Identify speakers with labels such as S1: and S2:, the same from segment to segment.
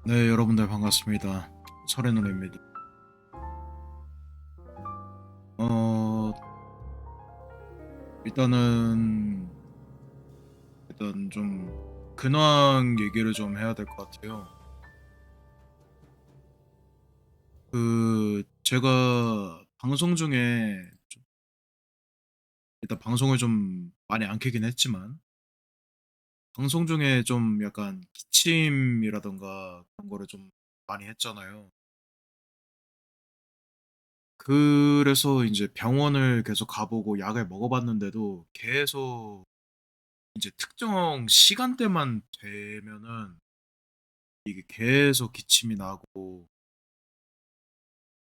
S1: 네, 여러분들 반갑습니다. 설해노래입니다. 어, 일단은 일단 좀 근황 얘기를 좀 해야 될 것 같아요. 제가 방송 중에 일단 방송을 좀 많이 안 켜긴 했지만 방송 중에 좀 약간 기침이라던가 그런 거를 좀 많이 했잖아요. 그래서 이제 병원을 계속 가보고 약을 먹어봤는데도 계속 이제 특정 시간대만 되면은 이게 계속 기침이 나고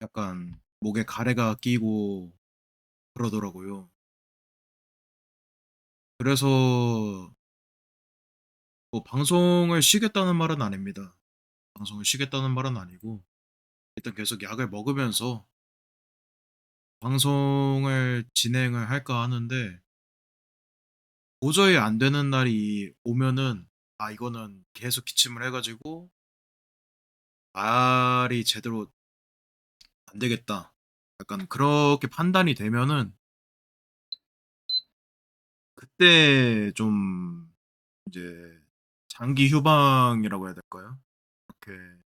S1: 약간 목에 가래가 끼고 그러더라고요. 그래서 뭐 방송을 쉬겠다는 말은 아닙니다. 방송을 쉬겠다는 말은 아니고 일단 계속 약을 먹으면서 방송을 진행을 할까 하는데 도저히 안 되는 날이 오면은 이거는 계속 기침을 해가지고 말이 제대로 안 되겠다. 약간 그렇게 판단이 되면은 그때 좀 이제 장기 휴방이라고 해야 될까요? 그렇게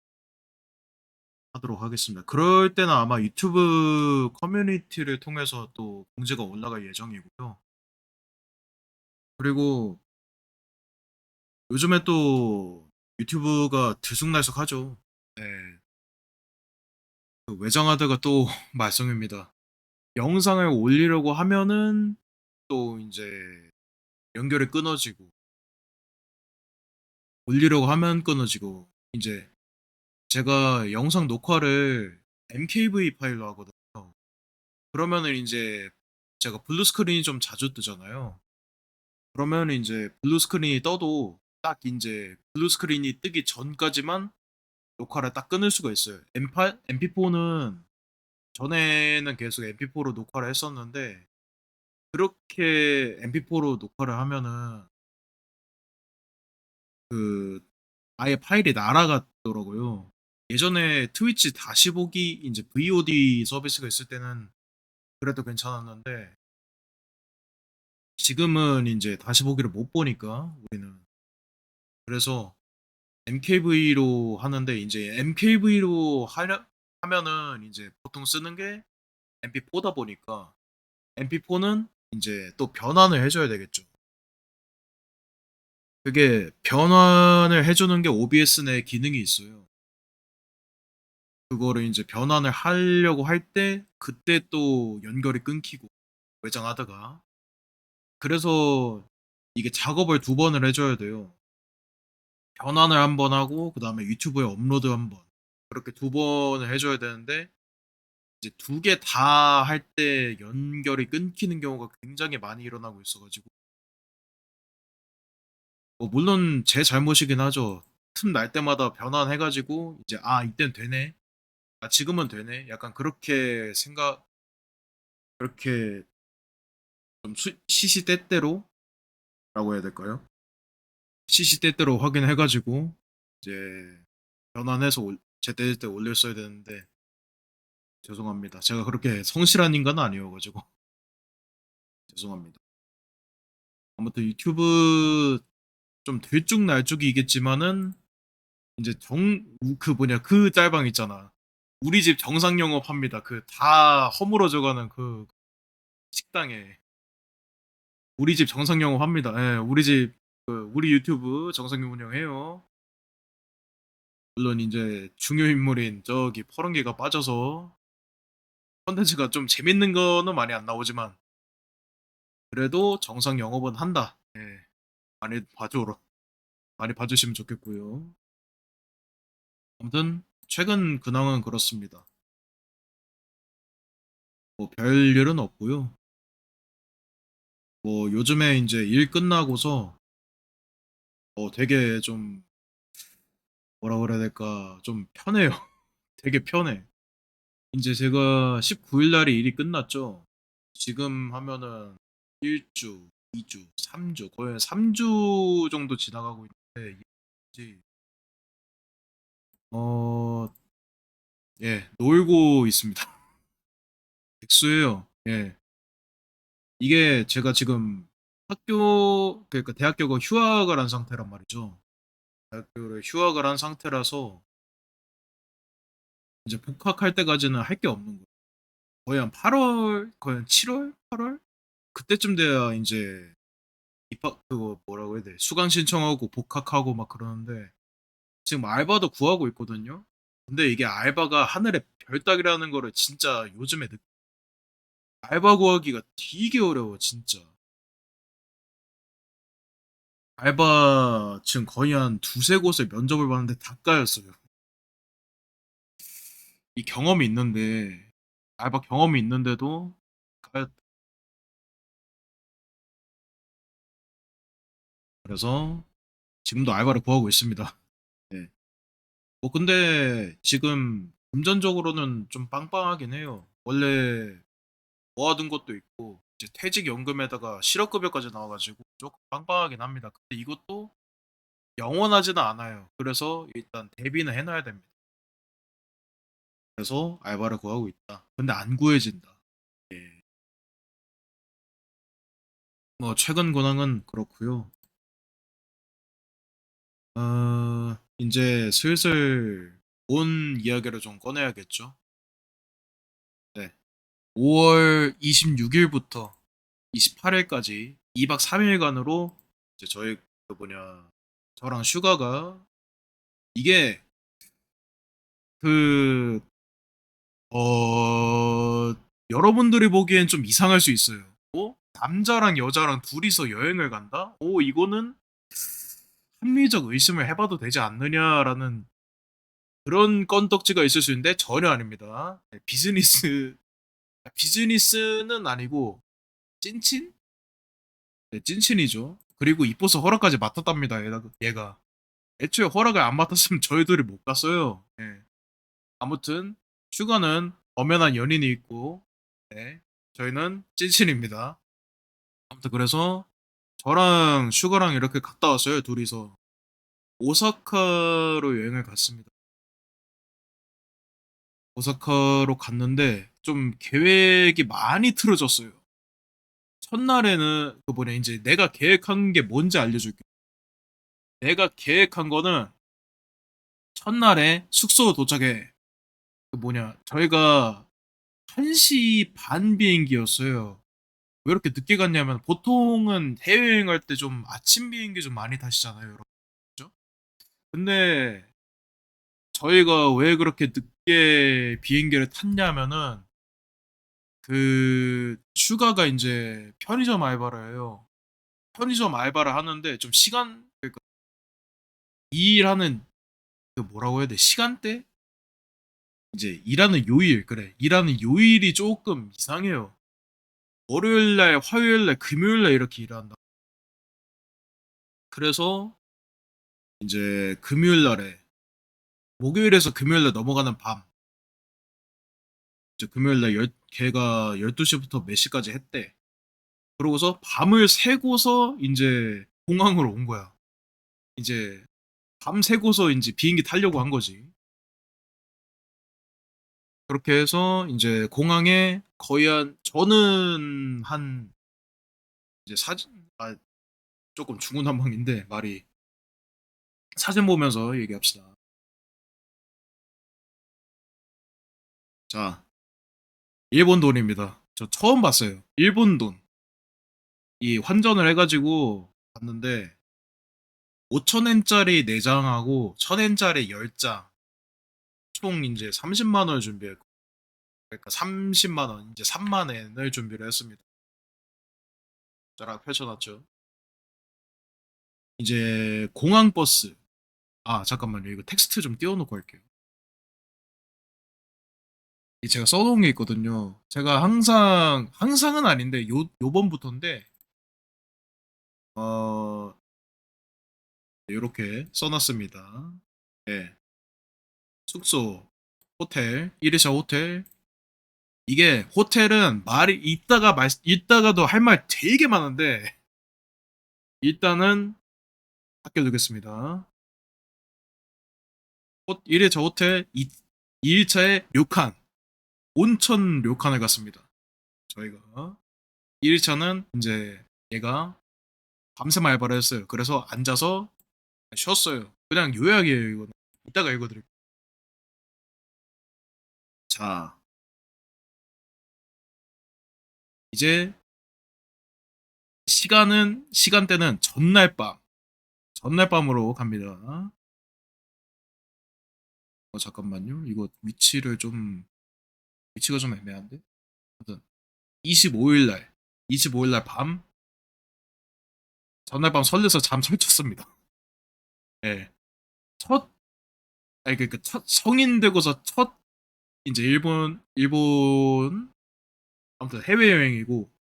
S1: 하도록 하겠습니다. 그럴 때는 아마 유튜브 커뮤니티를 통해서 또 공지가 올라갈 예정이고요. 그리고 요즘에 또 유튜브가 들쑥날쑥하죠. 네, 그 외장하드가 또 말썽입니다. 영상을 올리려고 하면은 또 이제 연결이 끊어지고 올리려고 하면 끊어지고 이제 제가 영상 녹화를 MKV 파일로 하거든요. 그러면은 이제 제가 블루 스크린이 좀 자주 뜨잖아요. 그러면 이제 블루 스크린이 떠도 딱 이제 블루 스크린이 뜨기 전까지만 녹화를 딱 끊을 수가 있어요. MP4는 전에는 계속 MP4로 녹화를 했었는데 그렇게 MP4로 녹화를 하면은 그 아예 파일이 날아갔더라고요. 예전에 트위치 다시 보기 이제 VOD 서비스가 있을 때는 그래도 괜찮았는데 지금은 이제 다시 보기를 못 보니까 우리는 그래서 MKV로 하는데 이제 MKV로 하면은 이제 보통 쓰는 게 MP4다 보니까 MP4는 이제 또 변환을 해줘야 되겠죠. 그게 변환을 해주는 게 OBS 내 기능이 있어요. 그거를 이제 변환을 하려고 할 때 그때 또 연결이 끊기고 외장하드가 그래서 이게 작업을 두 번을 해줘야 돼요. 변환을 한 번 하고 그다음에 유튜브에 업로드 한 번. 그렇게 두 번을 해줘야 되는데 이제 두 개 다 할 때 연결이 끊기는 경우가 굉장히 많이 일어나고 있어가지고 뭐 물론 제 잘못이긴 하죠. 틈 날 때마다 변환해가지고 이제 이땐 되네. 지금은 되네. 약간 그렇게 그렇게 좀 시시때때로라고 해야 될까요? 시시때때로 확인해가지고 이제 변환해서 제때제때 올렸어야 되는데 죄송합니다. 제가 그렇게 성실한 인간은 아니어가지고 죄송합니다. 아무튼 유튜브 좀 들쭉날쭉이겠지만은 이제 그 뭐냐 그 짤방 있잖아. 우리 집 정상 영업합니다. 그 다 허물어져가는 그 식당에 우리 집 정상 영업합니다. 예, 우리 집 우리 유튜브 정상 운영해요. 물론 이제 중요 인물인 저기 퍼런기가 빠져서 컨텐츠가 좀 재밌는 거는 많이 안 나오지만 그래도 정상 영업은 한다. 예, 많이 봐줘라. 많이 봐주시면 좋겠고요. 아무튼 최근 근황은 그렇습니다. 뭐 별일은 없고요. 뭐 요즘에 이제 일 끝나고서 되게 좀 뭐라 그래야 될까 좀 편해요. 되게 편해. 이제 제가 19일 날에 일이 끝났죠. 지금 하면은 1주, 2주, 3주 거의 3주 정도 지나가고 있는데 이제 어, 예, 놀고 있습니다. 백수예요. 예. 이게 제가 지금 그러니까 대학교가 휴학을 한 상태란 말이죠. 대학교를 휴학을 한 상태라서 이제 복학할 때까지는 할 게 없는 거예요. 거의 한 8월, 거의 한 7월, 8월 그때쯤 돼야 이제 입학 그거 뭐라고 해야 돼? 수강 신청하고 복학하고 막 그러는데 지금 알바도 구하고 있거든요. 근데 이게 알바가 하늘의 별 따기라는 거를 진짜 요즘에 알바 구하기가 되게 어려워 진짜. 알바 지금 거의 한 두세 곳에 면접을 봤는데 다 까였어요. 이 경험이 있는데 알바 경험이 있는데도 까였. 그래서 지금도 알바를 구하고 있습니다. 네. 뭐 근데 지금 금전적으로는 좀 빵빵하긴 해요. 원래 모아둔 것도 있고 이제 퇴직연금에다가 실업급여까지 나와가지고 조금 빵빵하긴 합니다. 근데 이것도 영원하지는 않아요. 그래서 일단 대비는 해놔야 됩니다. 그래서 알바를 구하고 있다. 근데 안 구해진다. 예. 뭐 최근 근황은 그렇고요. 이제 슬슬 온 이야기를 좀 꺼내야겠죠. 네. 5월 26일부터 28일까지 2박 3일간으로 이제 저희 그 뭐냐 저랑 슈가가 이게 그 여러분들이 보기엔 좀 이상할 수 있어요. 남자랑 여자랑 둘이서 여행을 간다? 이거는 합리적 의심을 해봐도 되지 않느냐라는 그런 건덕지가 있을 수 있는데 전혀 아닙니다. 네, 비즈니스는 아니고 찐친? 네, 찐친이죠. 그리고 이뻐서 허락까지 맡았답니다. 얘가. 애초에 허락을 안 맡았으면 저희들이 못 갔어요. 예. 아무튼 슈가는 엄연한 연인이 있고, 네, 저희는 찐친입니다. 아무튼 그래서 저랑 슈가랑 이렇게 갔다 왔어요. 둘이서 오사카로 여행을 갔습니다. 오사카로 갔는데 좀 계획이 많이 틀어졌어요. 첫날에는 그 뭐냐 이제 내가 계획한 게 뭔지 알려줄게. 내가 계획한 거는 첫날에 숙소 도착해 그 뭐냐 저희가 1시 반 비행기였어요. 왜 이렇게 늦게 갔냐면 보통은 해외여행 할 때 좀 아침 비행기 좀 많이 타시잖아요, 여러분. 그죠? 근데 저희가 왜 그렇게 늦게 비행기를 탔냐면은 그 슈가가 이제 편의점 알바를 해요. 편의점 알바를 하는데 좀 그러니까 일하는 그 뭐라고 해야 돼? 시간대? 이제 일하는 요일, 그래. 일하는 요일이 조금 이상해요. 월요일 날, 화요일 날, 금요일 날 이렇게 일한다. 그래서 이제 금요일 날에 목요일에서 금요일 날 넘어가는 밤. 이제 금요일 날 걔가 12시부터 몇 시까지 했대. 그러고서 밤을 새고서 이제 공항으로 온 거야. 이제 밤 새고서 이제 비행기 타려고 한 거지. 그렇게 해서 이제 공항에 거의 저는 한 이제 조금 중구난방인데 말이 사진 보면서 얘기합시다. 자, 일본 돈입니다. 저 처음 봤어요. 일본 돈. 이 환전을 해가지고 봤는데 5,000엔짜리 4장하고 1,000엔짜리 10장 총 이제 30만 원을 준비했고 그러니까 30만 원 이제 3만 엔을 준비를 했습니다. 쫙 펼쳐놨죠. 이제 공항 버스. 잠깐만요. 이거 텍스트 좀 띄워놓고 할게요. 이 제가 써놓은 게 있거든요. 제가 항상은 아닌데 요번부터인데 어 이렇게 써놨습니다. 네. 숙소, 호텔, 1일차 호텔. 이게 호텔은 말이 이따가도 할 말 되게 많은데 일단은 아껴두겠습니다. 1일차 호텔, 2일차에 료칸, 온천 료칸을 갔습니다. 저희가. 1일차는 이제 얘가 밤샘 알바를 했어요. 그래서 앉아서 쉬었어요. 그냥 요약이에요, 이거는. 이따가 읽어드릴게요. 자, 이제 시간대는 전날 밤. 전날 밤으로 갑니다. 잠깐만요. 이거 위치가 좀 애매한데? 하여튼, 25일 날, 25일 날 밤, 전날 밤 설레서 잠 설쳤습니다. 예. 첫, 아니, 첫, 성인 되고서 첫, 이제 아무튼 해외여행이고,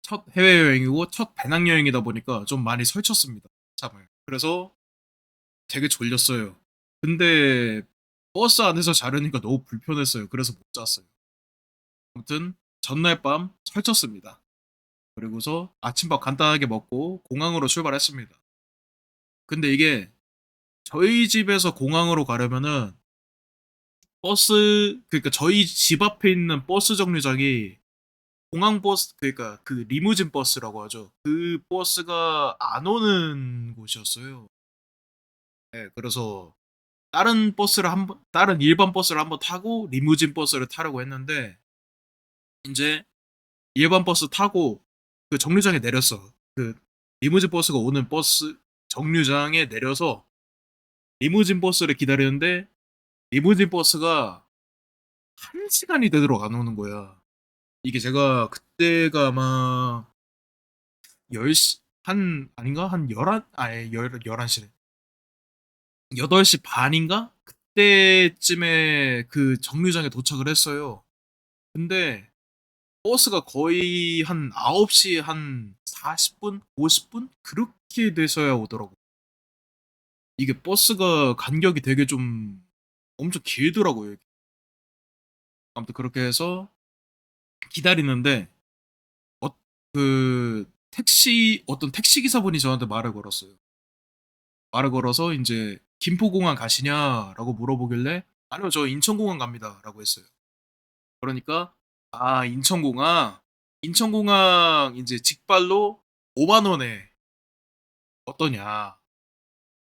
S1: 첫 해외여행이고, 첫 배낭여행이다 보니까 좀 많이 설쳤습니다. 잠을. 그래서 되게 졸렸어요. 근데 버스 안에서 자려니까 너무 불편했어요. 그래서 못 잤어요. 아무튼 전날 밤 설쳤습니다. 그리고서 아침밥 간단하게 먹고 공항으로 출발했습니다. 근데 이게 저희 집에서 공항으로 가려면은 그러니까 저희 집 앞에 있는 버스 정류장이 공항 버스, 그러니까 그 리무진 버스라고 하죠. 그 버스가 안 오는 곳이었어요. 네, 그래서 다른 일반 버스를 한번 타고 리무진 버스를 타려고 했는데, 이제 일반 버스 타고 그 정류장에 내렸어. 그 리무진 버스가 오는 버스 정류장에 내려서 리무진 버스를 기다리는데, 리무진 버스가 1시간이 되도록 안 오는 거야. 이게 제가 그때가 아마 10시, 아닌가? 한 11, 아니, 11시래. 8시 반인가? 그때쯤에 그 정류장에 도착을 했어요. 근데 버스가 거의 한 9시 한 40분? 50분? 그렇게 돼서야 오더라고. 이게 버스가 간격이 되게 좀 엄청 길더라고요. 아무튼 그렇게 해서 기다리는데, 어, 어떤 택시 기사분이 저한테 말을 걸었어요. 말을 걸어서 이제 김포공항 가시냐라고 물어보길래, 아니요, 저 인천공항 갑니다라고 했어요. 그러니까, 아, 인천공항 이제 직발로 5만 원에 어떠냐.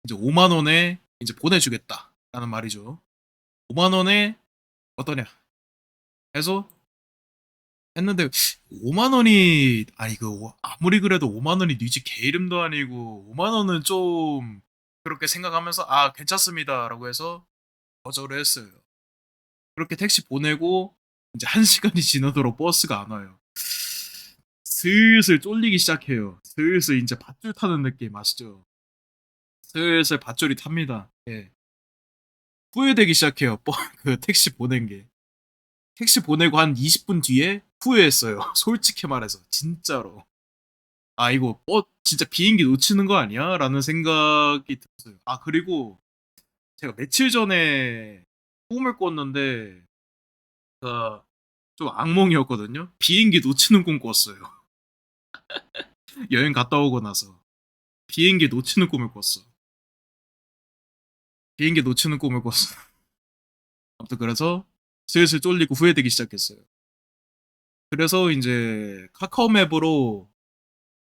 S1: 이제 5만 원에 이제 보내주겠다라는 말이죠. 5만 원에 어떠냐 해서 했는데, 5만 원이 아니 아무리 그래도 5만 원이 네 집 개 이름도 아니고 5만 원은 좀 그렇게 생각하면서, 아, 괜찮습니다라고 해서 거절을 했어요. 그렇게 택시 보내고 이제 1시간이 지나도록 버스가 안 와요. 슬슬 쫄리기 시작해요. 슬슬 이제 밧줄 타는 느낌 아시죠? 슬슬 밧줄이 탑니다. 예. 후회되기 시작해요. 그 택시 보낸 게. 택시 보내고 한 20분 뒤에 후회했어요. 솔직히 말해서. 진짜로. 아, 이거, 진짜 비행기 놓치는 거 아니야? 라는 생각이 들었어요. 아, 그리고 제가 며칠 전에 꿈을 꿨는데, 그, 좀 악몽이었거든요? 비행기 놓치는 꿈 꿨어요. 여행 갔다 오고 나서. 비행기 놓치는 꿈을 꿨어. 비행기 놓치는 꿈을 꿨어. 아무튼 그래서 슬슬 쫄리고 후회되기 시작했어요. 그래서 이제 카카오맵으로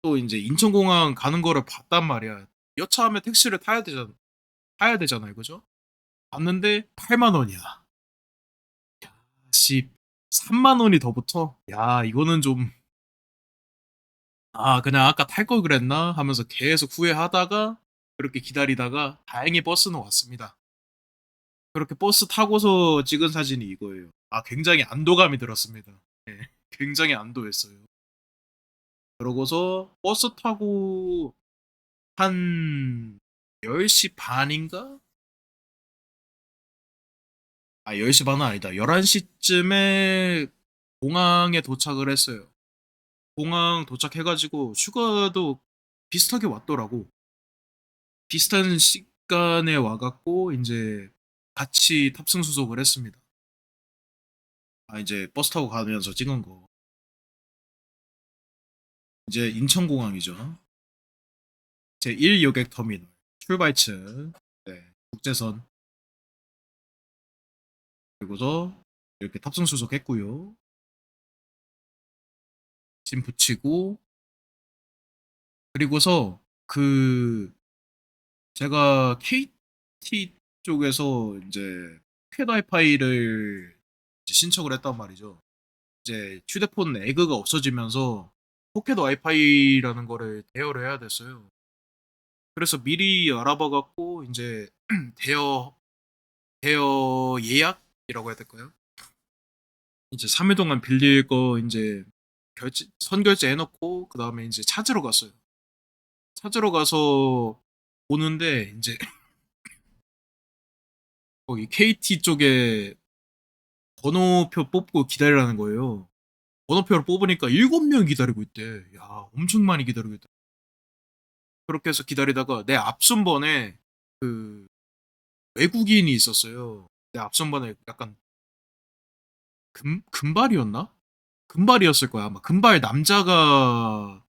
S1: 또 이제 인천공항 가는 거를 봤단 말이야. 여차하면 택시를 타야 되잖아요. 그죠? 봤는데 8만 원이야. 씨, 3만 원이 더 붙어? 야, 이거는 좀, 아, 그냥 아까 탈 걸 그랬나? 하면서 계속 후회하다가 그렇게 기다리다가 다행히 버스는 왔습니다. 그렇게 버스 타고서 찍은 사진이 이거예요. 아, 굉장히 안도감이 들었습니다. 예, 굉장히 안도했어요. 그러고서 버스 타고 한 10시 반인가? 아, 10시 반은 아니다. 11시쯤에 공항에 도착을 했어요. 공항 도착해가지고 휴가도 비슷하게 왔더라고. 비슷한 시간에 와갖고 이제 같이 탑승 수속을 했습니다. 아, 이제 버스 타고 가면서 찍은 거. 이제 인천공항이죠. 제 1여객 터미널. 출발츠, 네, 국제선. 그리고서 이렇게 탑승 수속했고요. 짐 붙이고 그리고서 그 제가 KT 쪽에서 이제 포켓 와이파이를 이제 신청을 했단 말이죠. 이제 휴대폰 에그가 없어지면서 포켓 와이파이라는 거를 대여를 해야 됐어요. 그래서 미리 알아봐 갖고 이제 대여 예약이라고 해야 될까요? 이제 3일 동안 빌릴 거 이제 선결제 해놓고 그 다음에 이제 찾으러 갔어요. 찾으러 가서 오는데 이제 거기 KT 쪽에 번호표 뽑고 기다리라는 거예요. 번호표를 뽑으니까 7명 기다리고 있대. 야, 엄청 많이 기다리고 있다. 그렇게 해서 기다리다가 내 앞순번에 그 외국인이 있었어요. 내 앞순번에 약간 금발이었나? 금발이었을 거야. 아마 금발 남자가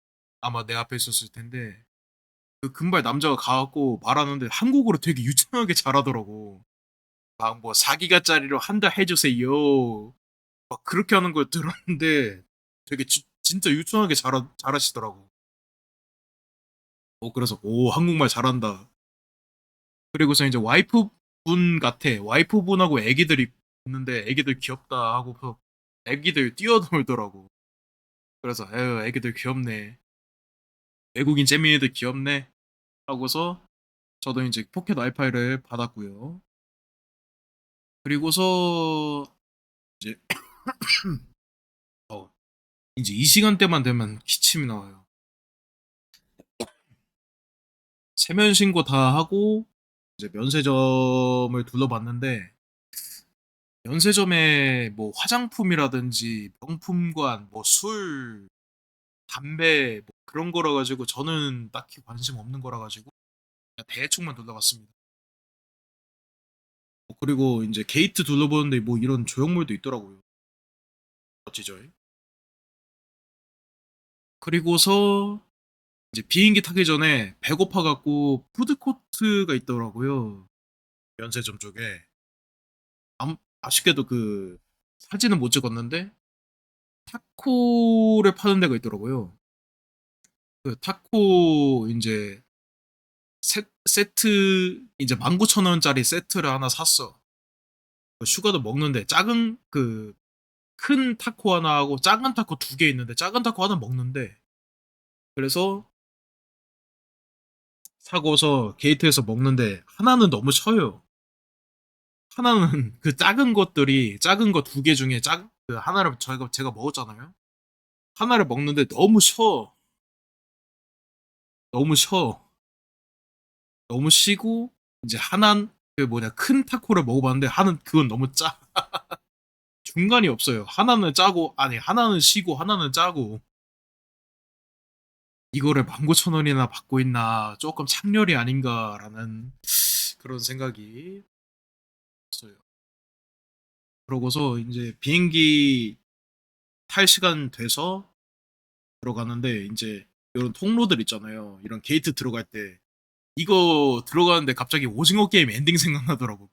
S1: 아마 내 앞에 있었을 텐데 그 금발 남자가 가갖고 말하는데 한국어로 되게 유창하게 잘하더라고. 막 뭐 4기가짜리로 한 달 해주세요. 막 그렇게 하는 걸 들었는데 되게 진짜 유창하게 잘하시더라고. 그래서 오 한국말 잘한다. 그리고서 이제 와이프분 같아. 와이프분하고 애기들이 있는데 애기들 귀엽다 하고서 애기들 뛰어놀더라고. 그래서 에휴 애기들 귀엽네. 외국인 잼민이들 귀엽네 하고서 저도 이제 포켓 와이파이를 받았고요. 그리고서 이제 어, 이제 이 시간대만 되면 기침이 나와요. 세면 신고 다 하고 이제 면세점을 둘러봤는데 면세점에 뭐 화장품이라든지 명품관, 뭐 술, 담배 뭐 그런 거라 가지고 저는 딱히 관심 없는 거라 가지고 그냥 대충만 둘러봤습니다. 그리고 이제 게이트 둘러보는데 뭐 이런 조형물도 있더라고요. 멋지죠? 그리고서 이제 비행기 타기 전에 배고파 갖고 푸드코트가 있더라고요. 면세점 쪽에. 아쉽게도 그 사진은 못 찍었는데 타코를 파는 데가 있더라고요. 그 타코 이제 세트 이제 19,000원짜리 세트를 하나 샀어. 그 슈가도 먹는데 작은 그 큰 타코 하나 하고 작은 타코 두 개 있는데 작은 타코 하나 먹는데 그래서 사고서 게이트에서 먹는데 하나는 너무 셔요. 하나는 그 작은 것들이 작은 거 두 개 중에 그 하나를 제가 먹었잖아요. 하나를 먹는데 너무 셔. 너무 셔. 너무 시고 이제 하나는 그 뭐냐 큰 타코를 먹어봤는데 하나는 그건 너무 짜. 중간이 없어요. 하나는 짜고 아니 하나는 시고 하나는 짜고 이거를 19,000원이나 받고 있나 조금 창렬이 아닌가라는 그런 생각이 들었어요. 그러고서 이제 비행기 탈 시간 돼서 들어가는데 이제 이런 통로들 있잖아요. 이런 게이트 들어갈 때 이거 들어가는데 갑자기 오징어 게임 엔딩 생각나더라고.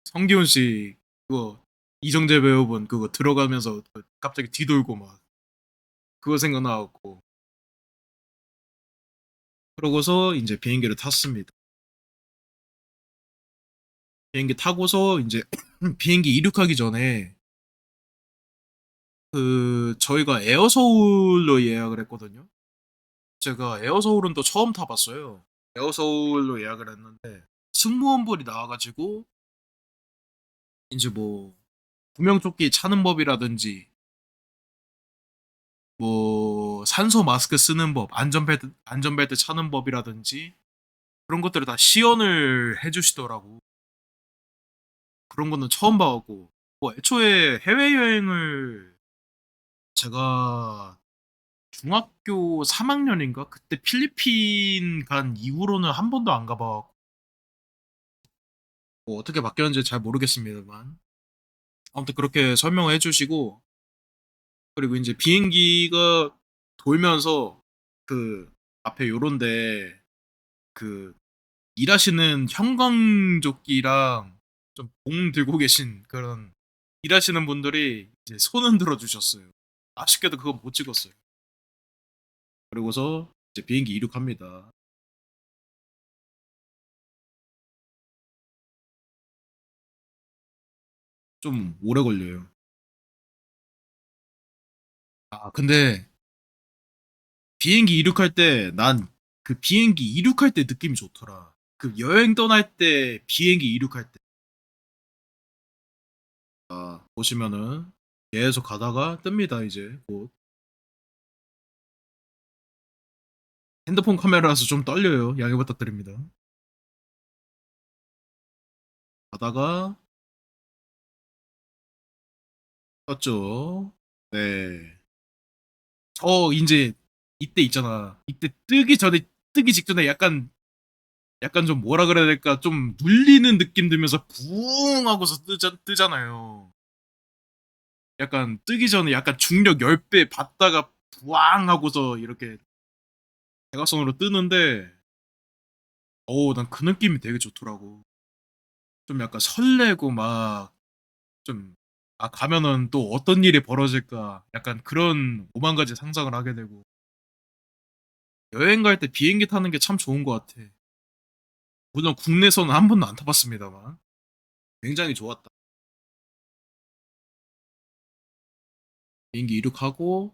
S1: 성기훈 씨 그거 이정재 배우분 그거 들어가면서 갑자기 뒤돌고 막 그거 생각나갖고 그러고서 이제 비행기를 탔습니다. 비행기 타고서 이제 비행기 이륙하기 전에 그 저희가 에어서울로 예약을 했거든요. 제가 에어서울은 또 처음 타봤어요. 에어서울로 예약을 했는데 승무원분이 나와가지고 이제 뭐 구명조끼 차는 법이라든지 뭐 산소 마스크 쓰는 법, 안전벨트 차는 법이라든지 그런 것들을 다 시연을 해주시더라고. 그런 거는 처음 봐갖고 뭐 애초에 해외여행을 제가 중학교 3학년인가 그때 필리핀 간 이후로는 한 번도 안 가봐갖고 뭐 어떻게 바뀌었는지 잘 모르겠습니다만 아무튼 그렇게 설명을 해주시고 그리고 이제 비행기가 돌면서 그 앞에 요런데 그 일하시는 형광조끼랑 좀 봉 들고 계신 그런 일하시는 분들이 이제 손 흔들어 주셨어요. 아쉽게도 그거 못 찍었어요. 그리고서 이제 비행기 이륙합니다. 좀 오래 걸려요. 아, 근데 비행기 이륙할 때 난 그 비행기 이륙할 때 느낌이 좋더라. 그 여행 떠날 때 비행기 이륙할 때. 아, 보시면은 계속 가다가 뜹니다, 이제 곧. 핸드폰 카메라라서 좀 떨려요. 양해 부탁드립니다. 가다가 떴죠. 네. 저 이제 이때 있잖아. 이때 뜨기 직전에 약간 좀 뭐라 그래야 될까? 좀 눌리는 느낌 들면서 부웅 하고서 뜨잖아요. 약간 뜨기 전에 약간 중력 10배 받다가 부앙 하고서 이렇게 대각선으로 뜨는데 난 그 느낌이 되게 좋더라고. 좀 약간 설레고 막 좀 가면은 또 어떤 일이 벌어질까 약간 그런 오만 가지 상상을 하게 되고 여행 갈 때 비행기 타는 게 참 좋은 것 같아. 물론 국내선은 한 번도 안 타봤습니다만 굉장히 좋았다. 비행기 이륙하고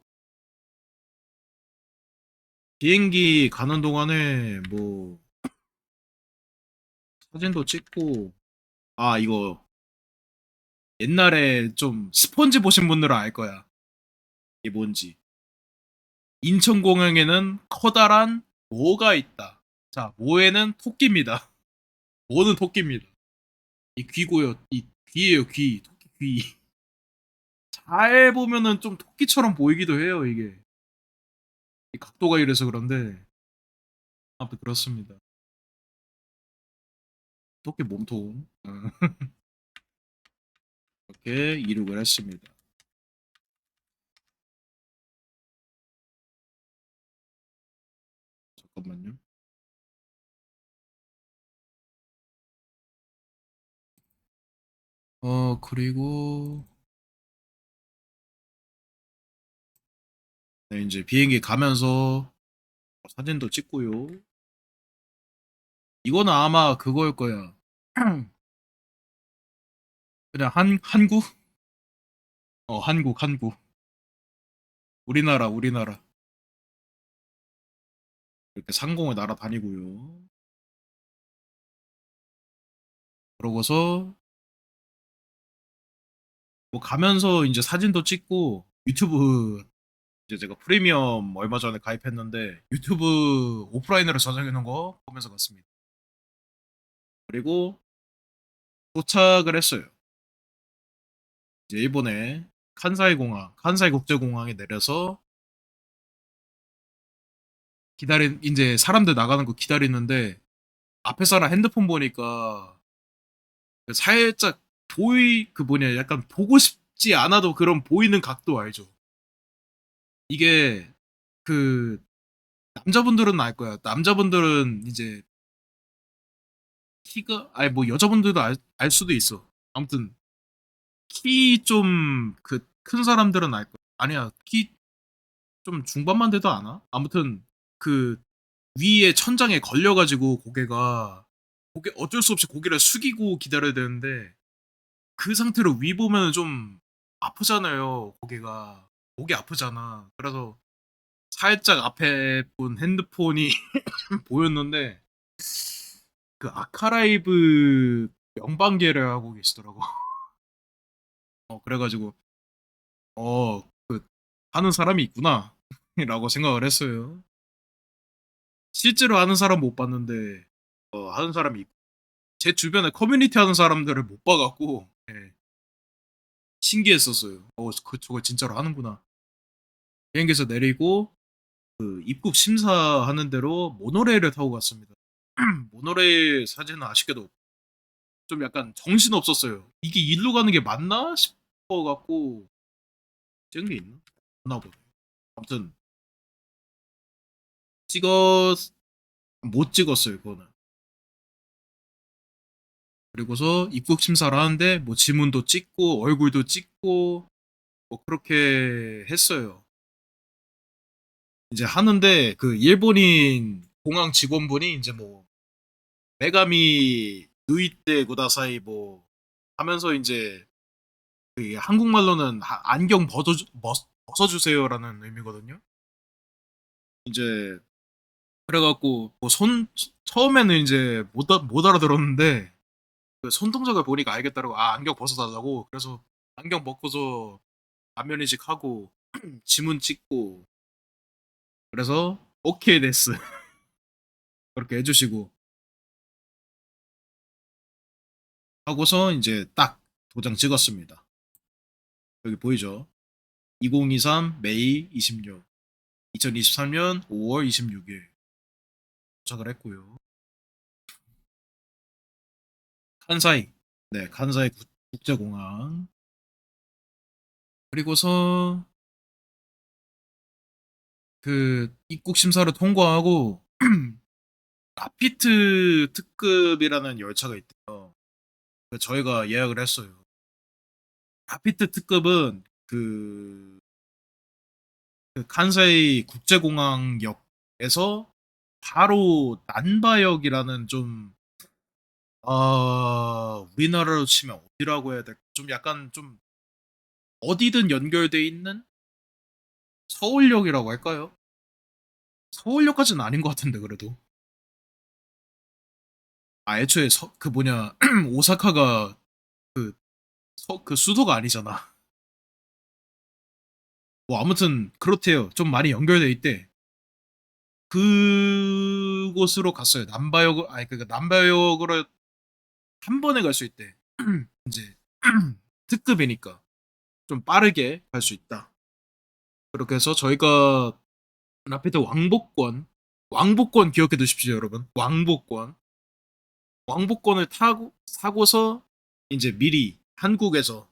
S1: 비행기 가는 동안에 뭐 사진도 찍고 이거 옛날에 좀 스펀지 보신 분들은 알 거야. 이게 뭔지. 인천공항에는 커다란 모가 있다. 자, 모에는 토끼입니다. 모는 토끼입니다. 이 귀고요. 이 귀예요, 귀. 토끼 귀. 잘 보면은 좀 토끼처럼 보이기도 해요, 이게. 이 각도가 이래서 그런데 아무튼 그렇습니다. 토끼 몸통. 이렇게 이륙을 했습니다. 잠깐만요. 그리고 네, 이제 비행기 가면서 사진도 찍고요. 이거는 아마 그거일 거야. 그냥 한국? 한국. 우리나라. 이렇게 상공을 날아다니고요. 그러고서 뭐 가면서 이제 사진도 찍고 유튜브 이제 제가 프리미엄 얼마 전에 가입했는데 유튜브 오프라인으로 저장해 놓은 거 보면서 갔습니다. 그리고 도착을 했어요. 이제 일본의 칸사이 국제공항에 내려서 이제 사람들 나가는 거 기다리는데 앞에 사람 핸드폰 보니까 살짝 그 뭐냐 약간 보고 싶지 않아도 그런 보이는 각도 알죠. 이게 그 남자분들은 알 거야. 남자분들은 이제 키가 아니 뭐 여자분들도 알 수도 있어. 아무튼 키 좀 그 큰 사람들은 알 거야. 아니야 키 좀 중반만 돼도 아나? 아무튼 그 위에 천장에 걸려가지고 고개 어쩔 수 없이 고개를 숙이고 기다려야 되는데 그 상태로 위 보면은 좀 아프잖아요. 고개가 목이 아프잖아. 그래서 살짝 앞에 본 핸드폰이 보였는데 그 아카라이브 명반계를 하고 계시더라고. 그래가지고 그 하는 사람이 있구나 라고 생각을 했어요. 실제로 하는 사람 못 봤는데 하는 사람이 있고 제 주변에 커뮤니티 하는 사람들을 못 봐갖고 예, 신기했었어요. 저걸 진짜로 하는구나. 비행기에서 내리고 그 입국 심사하는 대로 모노레일을 타고 갔습니다. 모노레일 사진은 아쉽게도 좀 약간 정신 없었어요. 이게 일로 가는 게 맞나 싶어 갖고 찍은 게 있나? 없나 보네. 아무튼 찍었 못 찍었어요, 그거는. 그리고서 입국 심사를 하는데 뭐 지문도 찍고 얼굴도 찍고 뭐 그렇게 했어요. 이제 하는데 그 일본인 공항 직원분이 이제 뭐 메가미 누이테 구다사이 뭐 하면서 이제 그 한국말로는 안경 벗어주세요라는 의미거든요. 이제 그래갖고 뭐 처음에는 이제 못 알아들었는데 그 손동작을 보니까 알겠다고 안경 벗어달라고 그래서 안경 벗고서 안면인식 하고 지문 찍고 그래서 오케이 데스 그렇게 해주시고 하고서 이제 딱 도장 찍었습니다. 여기 보이죠? 2023 메이 26 2023년 5월 26일 도착을 했고요. 칸사이 네 칸사이 국제공항 그리고서 그 입국 심사를 통과하고 라피트 특급이라는 열차가 있대요. 저희가 예약을 했어요. 라피트 특급은 그 칸사이 국제공항역에서 바로 난바역이라는 좀 우리나라로 치면 어디라고 해야 될까? 좀 약간 좀 어디든 연결돼 있는 서울역이라고 할까요? 서울역까지는 아닌 것 같은데 그래도. 애초에 그 뭐냐 오사카가 그, 그 수도가 아니잖아. 뭐 아무튼 그렇대요. 좀 많이 연결돼 있대. 그곳으로 갔어요. 남바역 아니 그러니까 남바역으로 한 번에 갈 수 있대. 이제 특급이니까 좀 빠르게 갈 수 있다. 그렇게 해서 저희가 라피드 왕복권 기억해 두십시오, 여러분. 왕복권을 타고 사고서 이제 미리 한국에서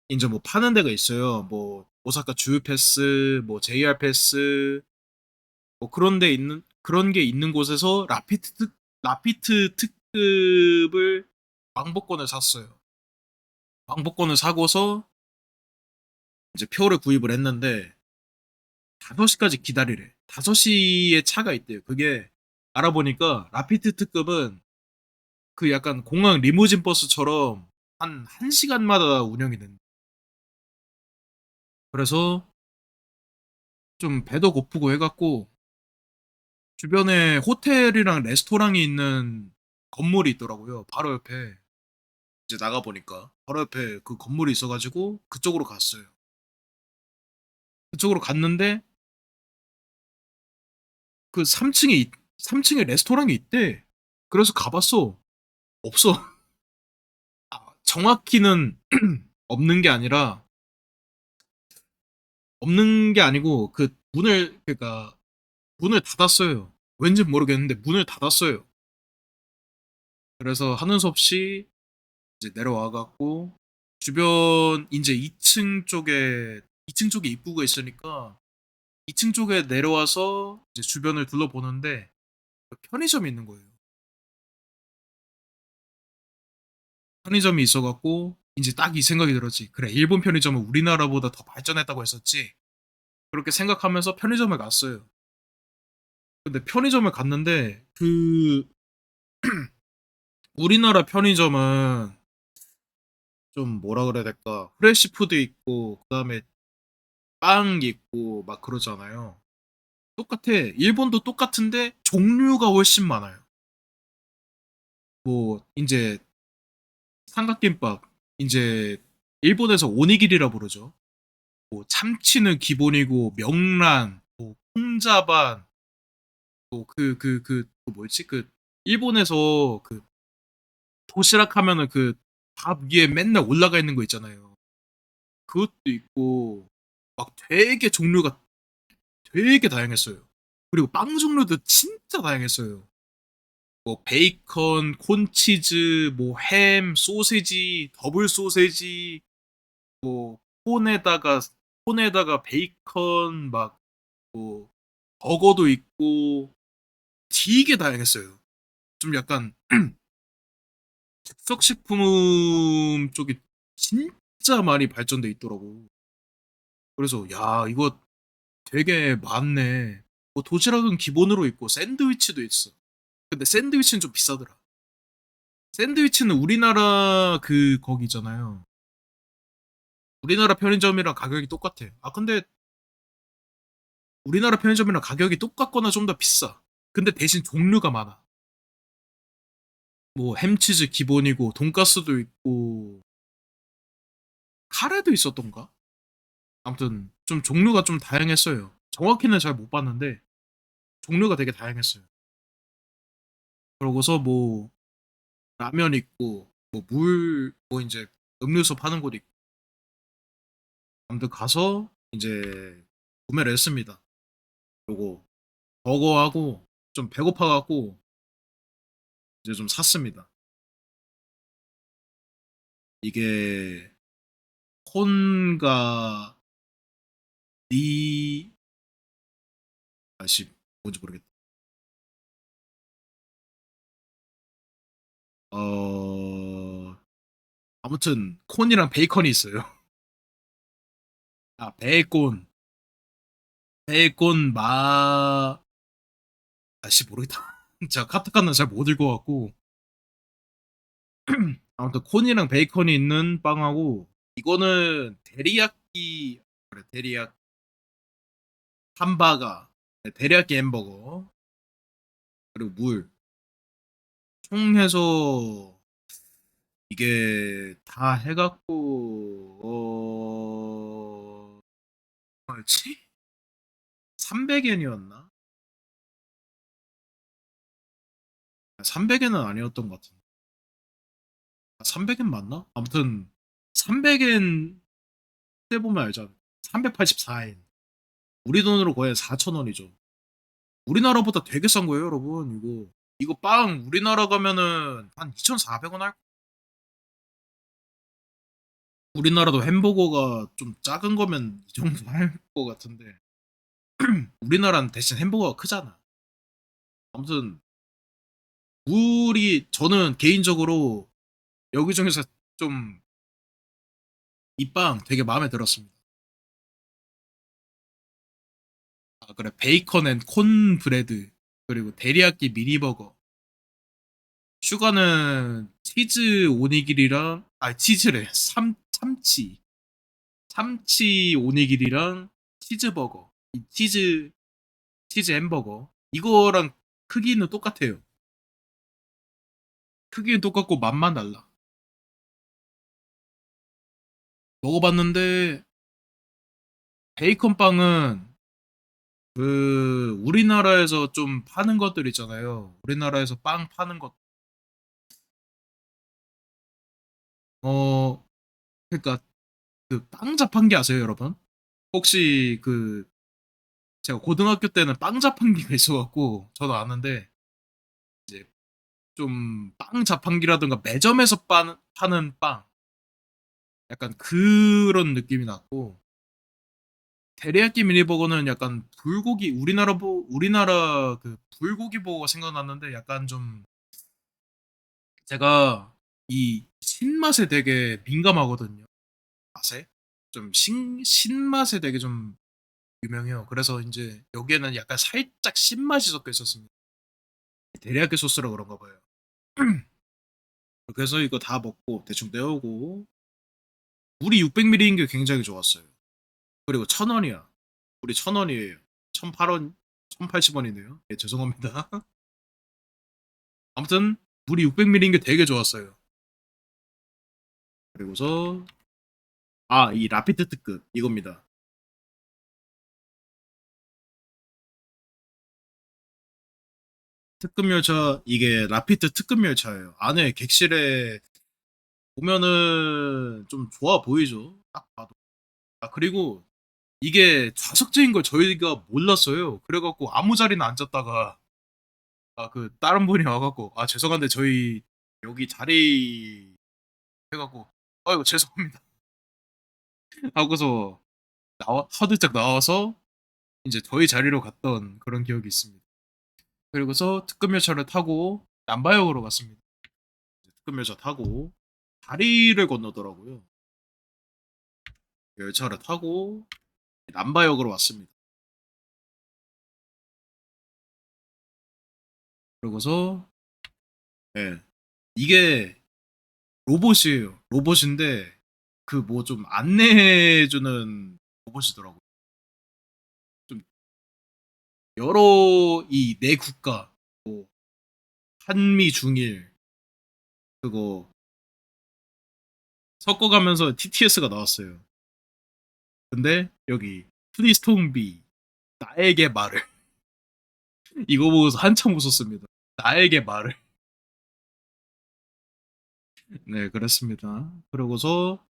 S1: 이제 뭐 파는 데가 있어요. 뭐 오사카 주유 패스, 뭐 JR 패스, 뭐 그런 게 있는 곳에서 라피트 특급을 왕복권을 샀어요. 왕복권을 사고서 이제 표를 구입을 했는데 5시까지 기다리래. 5시에 차가 있대요. 그게 알아보니까 라피트 특급은 그 약간 공항 리무진 버스처럼 한 1시간마다 운영이 된다. 그래서 좀 배도 고프고 해갖고 주변에 호텔이랑 레스토랑이 있는 건물이 있더라고요. 바로 옆에 이제 나가보니까 바로 옆에 그 건물이 있어가지고 그쪽으로 갔어요. 그쪽으로 갔는데 그 3층에 레스토랑이 있대. 그래서 가봤어. 없어. 정확히는 없는 게 아니라 없는 게 아니고 그 문을 그러니까 문을 닫았어요. 왠지 모르겠는데 문을 닫았어요. 그래서 하는 수 없이 이제 내려와 갖고 주변 이제 2층 쪽에 입구가 있으니까 2층 쪽에 내려와서 이제 주변을 둘러보는데 편의점이 있는 거예요. 편의점이 있어 갖고 이제 딱 이 생각이 들었지. 그래, 일본 편의점은 우리나라보다 더 발전했다고 했었지. 그렇게 생각하면서 편의점을 갔어요. 근데 편의점을 갔는데 그 우리나라 편의점은 좀 뭐라 그래야 될까? 프레시 푸드 있고 그다음에 빵 있고 막 그러잖아요. 똑같아. 일본도 똑같은데 종류가 훨씬 많아요. 뭐 이제 삼각김밥 이제 일본에서 오니기리라 부르죠. 뭐 참치는 기본이고 명란, 뭐 콩자반, 뭐 그 뭐였지? 그 일본에서 그 도시락 하면은 그 밥 위에 맨날 올라가 있는 거 있잖아요. 그것도 있고 막 되게 종류가 되게 다양했어요. 그리고 빵 종류도 진짜 다양했어요. 뭐 베이컨, 콘치즈, 뭐 햄, 소세지, 더블 소세지, 뭐 콘에다가 베이컨 막 뭐 버거도 있고 되게 다양했어요. 좀 약간 즉석식품 쪽이 진짜 많이 발전돼 있더라고. 그래서 야 이거 되게 많네. 뭐 도시락은 기본으로 있고 샌드위치도 있어. 근데 샌드위치는 좀 비싸더라. 샌드위치는 우리나라 그 거기잖아요. 우리나라 편의점이랑 가격이 똑같아. 아 근데 우리나라 편의점이랑 가격이 똑같거나 좀 더 비싸. 근데 대신 종류가 많아. 뭐 햄치즈 기본이고 돈가스도 있고 카레도 있었던가? 아무튼 좀 종류가 좀 다양했어요. 정확히는 잘 못 봤는데 종류가 되게 다양했어요. 그러고서 뭐 라면 있고 뭐 물 뭐 이제 음료수 파는 곳 있고 아무튼 가서 이제 구매를 했습니다. 요거 버거하고 좀 배고파 갖고 이제 좀 샀습니다. 이게 콘가 니 아씨 뭔지 모르겠다. 어 아무튼 콘이랑 베이컨이 있어요. 아 베이컨 마 아씨 모르겠다. 제가 카타카나 잘 못 읽어갖고 아무튼 콘이랑 베이컨이 있는 빵하고 이거는 데리야끼 그래 데리야끼 함바가 네, 데리야끼 햄버거 그리고 물 총 해서 이게 다 해갖고 뭐였지? 300엔이었나? 300엔은 아니었던 것 같은데 300엔 맞나? 아무튼 300엔 때 보면 알잖아. 384엔 우리 돈으로 거의 4,000원이죠. 우리나라보다 되게 싼 거예요, 여러분. 이거 빵 우리나라 가면은 한 2,400원 할. 우리나라도 햄버거가 좀 작은 거면 이 정도 할 것 같은데 우리나라는 대신 햄버거가 크잖아. 아무튼 물이 저는 개인적으로 여기 중에서 좀 이 빵 되게 마음에 들었습니다. 아 그래 베이컨 앤 콘 브레드 그리고 데리야끼 미니버거 슈가는 치즈 오니기리랑 아 치즈래 참치 오니기리랑 치즈버거 이 치즈 햄버거 이거랑 크기는 똑같아요. 크기는 똑같고 맛만 달라. 먹어봤는데 베이컨 빵은 그 우리나라에서 좀 파는 것들 있잖아요. 우리나라에서 빵 파는 것. 어 그러니까 그 빵 자판기 아세요, 여러분? 혹시 그 제가 고등학교 때는 빵 자판기가 있어갖고 저도 아는데 이제 좀 빵 자판기라든가 매점에서 파는 빵 약간 그런 느낌이 났고 데리야끼 미니버거는 약간 불고기 우리나라 그 불고기 버거가 생각났는데 약간 좀 제가 이 신맛에 되게 민감하거든요. 맛에 좀 신맛에 되게 좀 유명해요. 그래서 이제 여기에는 약간 살짝 신맛이 섞여 있었습니다. 데리야끼 소스라 그런가 봐요. 그래서 이거 다 먹고 대충 때우고 물이 600ml인 게 굉장히 좋았어요. 그리고 1,000원이야. 우리 1,000원이에요. 1,008원, 1,080원이네요. 예, 죄송합니다. 아무튼 물이 600ml인 게 되게 좋았어요. 그리고서 이 라피트 특급 이겁니다. 특급 열차 이게 라피트 특급 열차예요. 안에 객실에 보면은 좀 좋아 보이죠. 딱 봐도. 아 그리고 이게 좌석제인 걸 저희가 몰랐어요. 그래갖고 아무 자리나 앉았다가 그 다른 분이 와갖고 죄송한데 저희 여기 자리 해갖고 이거 죄송합니다 하고서 화들짝 나와서 이제 저희 자리로 갔던 그런 기억이 있습니다. 그리고서 특급열차를 타고 남바역으로 갔습니다. 특급열차 타고 다리를 건너더라고요. 열차를 타고 남바역으로 왔습니다. 그러고서 예. 이게 로봇이에요. 로봇인데 그 뭐 좀 안내해 주는 로봇이더라고요. 좀 여러 이 네 국가 뭐 한미, 중일 그거 섞어가면서 TTS가 나왔어요. 근데 여기 플리스톤 비 나에게 말을 이거 보고서 한참 웃었습니다. 나에게 말을. 네, 그렇습니다. 그러고서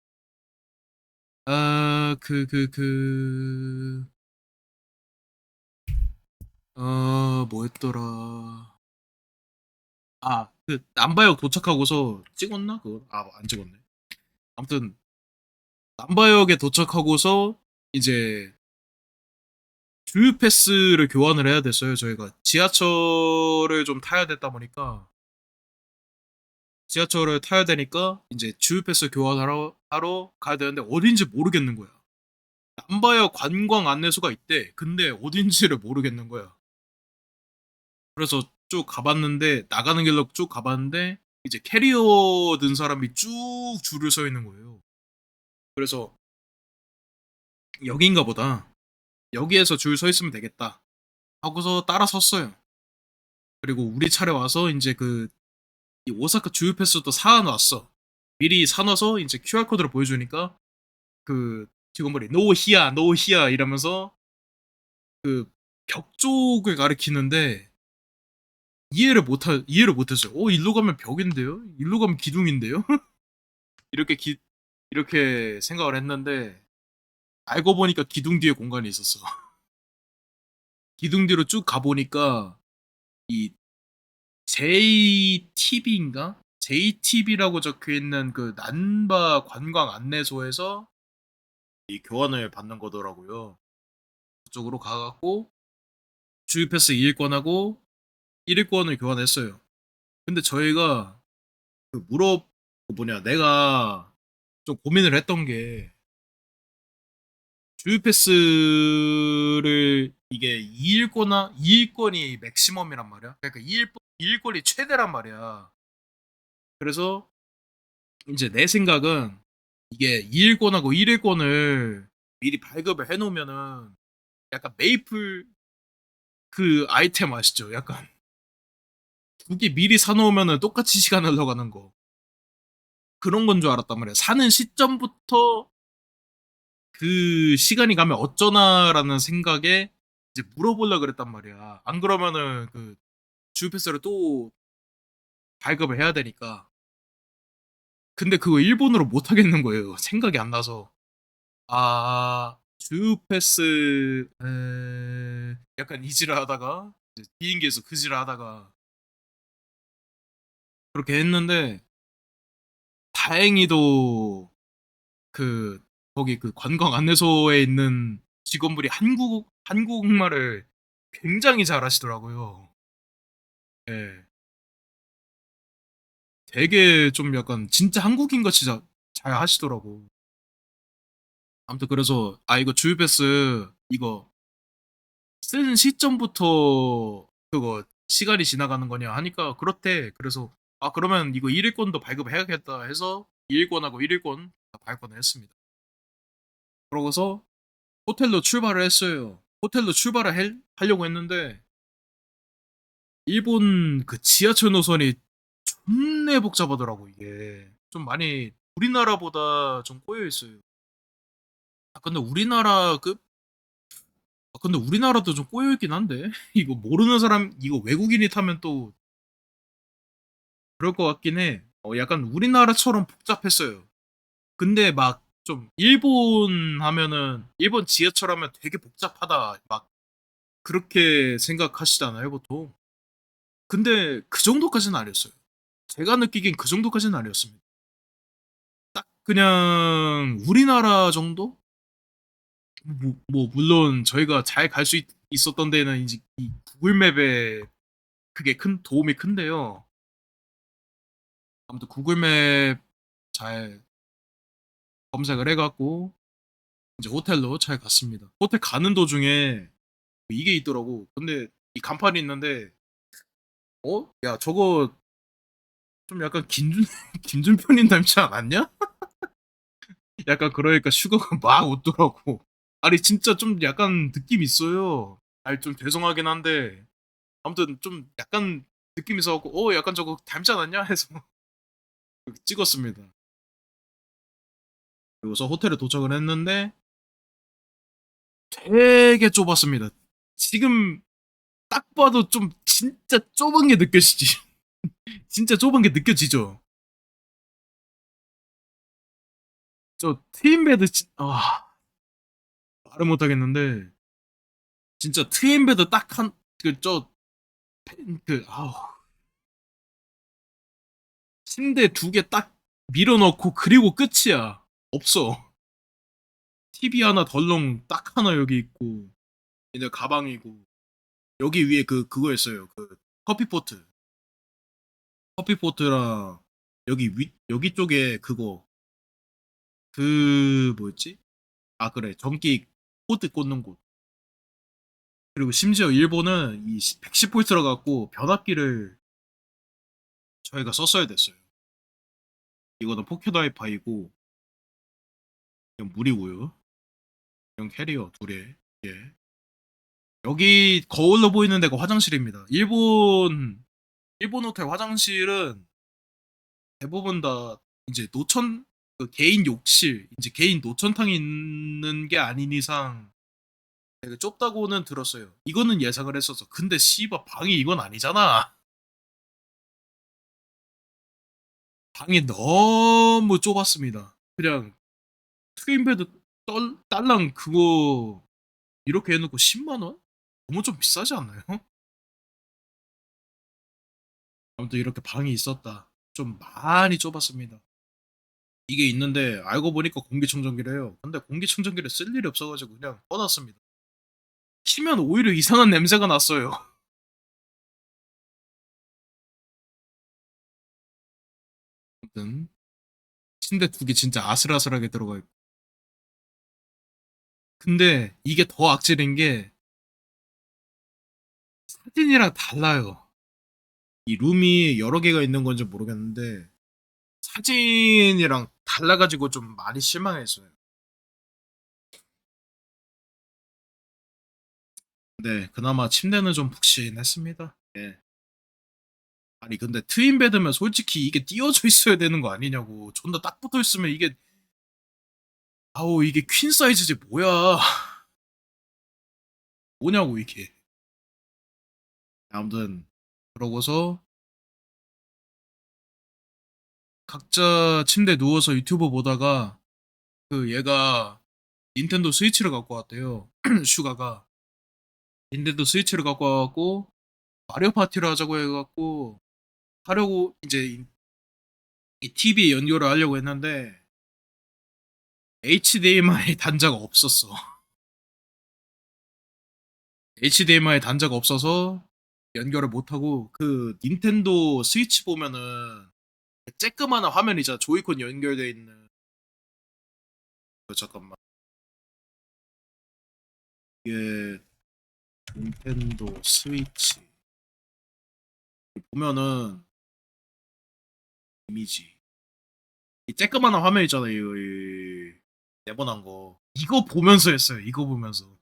S1: 뭐였더라. 그 남바역 도착하고서 찍었나? 그거? 안 찍었네. 아무튼 남바역에 도착하고서 이제 주유 패스를 교환을 해야 됐어요. 저희가 지하철을 좀 타야 됐다 보니까 지하철을 타야 되니까 이제 주유 패스 교환하러 가야 되는데 어딘지 모르겠는 거야. 남바역 관광 안내소가 있대. 근데 어딘지를 모르겠는 거야. 그래서 쭉 가봤는데 나가는 길로 쭉 가봤는데 이제 캐리어 든 사람이 쭉 줄을 서 있는 거예요. 그래서 여긴가 보다. 여기에서 줄 서 있으면 되겠다. 하고서 따라 섰어요. 그리고 우리 차례 와서 이제 이 오사카 주유 패스도 사놨어. 미리 사놔서 이제 QR코드를 보여주니까 그 직원분이 노 히야 노 히야 이러면서 그 벽 쪽을 가리키는데 이해를 못했어요. 일로 가면 벽인데요? 일로 가면 기둥인데요? 이렇게 이렇게 생각을 했는데 알고 보니까 기둥 뒤에 공간이 있었어. 기둥 뒤로 쭉 가보니까 이 JTB인가? JTB라고 적혀 있는 그 난바 관광 안내소에서 이 교환을 받는 거더라고요. 그쪽으로 가갖고 주유 패스 2일권하고 1일권을 교환했어요. 근데 저희가 내가 좀 고민을 했던 게 주유 패스를 이게 2일권이 맥시멈이란 말이야. 그러니까 2일권이 최대란 말이야. 그래서 이제 내 생각은 이게 2일권하고 1일권을 미리 발급을 해놓으면은 약간 메이플 그 아이템 아시죠? 약간 두 개 미리 사놓으면은 똑같이 시간 흘러가는 거. 그런 건 줄 알았단 말이야. 사는 시점부터 그 시간이 가면 어쩌나라는 생각에 이제 물어보려고 그랬단 말이야. 안 그러면은 그 주유 패스를 또 발급을 해야 되니까. 근데 그거 일본어로 못 하겠는 거예요. 생각이 안 나서. 주유 패스 약간 이지를 하다가 이제 비행기에서 그지를 하다가 그렇게 했는데 다행히도 그 거기 그 관광 안내소에 있는 직원분이 한국말을 굉장히 잘하시더라고요. 예. 되게 좀 약간 진짜 한국인 같이 잘 하시더라고. 아무튼 그래서 이거 주유 패스 이거 쓴 시점부터 그거 시간이 지나가는 거냐 하니까 그렇대. 그래서 그러면 이거 1일권도 발급해야겠다 해서 2일권하고 1일권 다 발권을 했습니다. 그러고서 호텔로 출발을 했어요. 호텔로 하려고 했는데 일본 그 지하철 노선이 존내 복잡하더라고 이게. 좀 많이 우리나라보다 좀 꼬여 있어요. 근데 근데 우리나라도 좀 꼬여 있긴 한데 이거 모르는 사람 이거 외국인이 타면 또 그럴 것 같긴 해. 약간 우리나라처럼 복잡했어요. 근데 막 좀 일본 지하철 하면 되게 복잡하다 막 그렇게 생각하시잖아요 보통. 근데 그 정도까지는 아니었어요. 제가 느끼기엔 그 정도까지는 아니었습니다. 딱 그냥 우리나라 정도? 물론 저희가 잘 갈 수 있었던 데는 이제 이 구글 맵에 그게 큰 도움이 큰데요. 아무튼 구글맵 잘 검색을 해 갖고 이제 호텔로 잘 갔습니다. 호텔 가는 도중에 이게 있더라고. 근데 이 간판이 있는데 야 저거 좀 약간 김준 김준표님 닮지 않았냐? 약간 그러니까 슈가가 막 웃더라고. 아니 진짜 좀 약간 느낌 있어요. 아니 좀 죄송하긴 한데 아무튼 좀 약간 느낌 있어 갖고 약간 저거 닮지 않았냐 해서 찍었습니다. 그리고서 호텔에 도착을 했는데 되게 좁았습니다. 지금 딱 봐도 좀 진짜 좁은 게 느껴지지. 진짜 좁은 게 느껴지죠. 저 트윈베드 말을 못 하겠는데 진짜 트윈베드 딱 한 아우 침대 두 개 딱 밀어넣고 그리고 끝이야. 없어. TV 하나 덜렁 딱 하나 여기 있고 이제 가방이고 여기 위에 그거였어요. 그 커피포트. 커피포트랑 여기 쪽에 그거 뭐였지? 아 그래 전기 코드 꽂는 곳. 그리고 심지어 일본은 이 110V라 갖고 변압기를 저희가 썼어야 됐어요. 이거는 포켓 와이파이고 이건 물이고요. 이건 캐리어 둘에 예. 여기 거울로 보이는 데가 화장실입니다. 일본 호텔 화장실은 대부분 다 이제 노천 개인 욕실 이제 개인 노천탕이 있는 게 아닌 이상 되게 좁다고는 들었어요. 이거는 예상을 했었어. 근데 씨발 방이 이건 아니잖아. 방이 너무 좁았습니다. 그냥 트윈베드 딸랑 그거 이렇게 해놓고 10만 원? 너무 좀 비싸지 않나요? 아무튼 이렇게 방이 있었다. 좀 많이 좁았습니다. 이게 있는데 알고 보니까 공기청정기래요. 근데 공기청정기를 쓸 일이 없어가지고 그냥 꺼놨습니다. 키면 오히려 이상한 냄새가 났어요. 아무튼 침대 두 개 진짜 아슬아슬하게 들어가 있고. 근데 이게 더 악질인 게 사진이랑 달라요. 이 룸이 여러 개가 있는 건지 모르겠는데 사진이랑 달라가지고 좀 많이 실망했어요. 네, 그나마 침대는 좀 푹신했습니다. 예. 아니 근데 트윈 베드면 솔직히 이게 띄워져 있어야 되는 거 아니냐고. 존나 딱 붙어 있으면 이게 아우 이게 퀸 사이즈지 뭐야. 뭐냐고 이게. 아무튼 그러고서 각자 침대에 누워서 유튜브 보다가 얘가 닌텐도 스위치를 갖고 왔대요. 슈가가 닌텐도 스위치를 갖고 와갖고 마리오 파티를 하자고 해갖고 하려고 이제 이 TV에 연결을 하려고 했는데 HDMI 단자가 없었어. HDMI 단자가 없어서 연결을 못하고 닌텐도 스위치 보면은 쬐끄만한 화면이잖아. 조이콘 연결돼 있는. 잠깐만. 이게 닌텐도 스위치 보면은 이미지 이 쬐끄만한 화면 있잖아요. 네모난 거. 이거 보면서 했어요. 이거 보면서.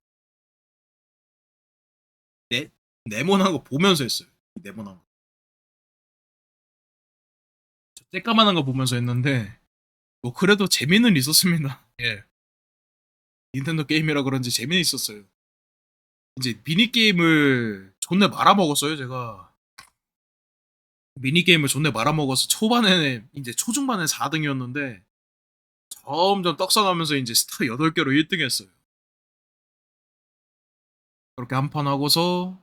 S1: 네 네모난 거 보면서 했어요. 네모난 거. 쬐까만한 거 보면서 했는데 뭐 그래도 재미는 있었습니다. 예. 닌텐도 게임이라 그런지 재미는 있었어요. 이제 미니게임을 존내 말아먹었어요, 제가. 미니게임을 존내 말아먹어서 초반에, 이제 초중반에 4등이었는데, 점점 떡상하면서 이제 스타 8개로 1등 했어요. 그렇게 한 판 하고서,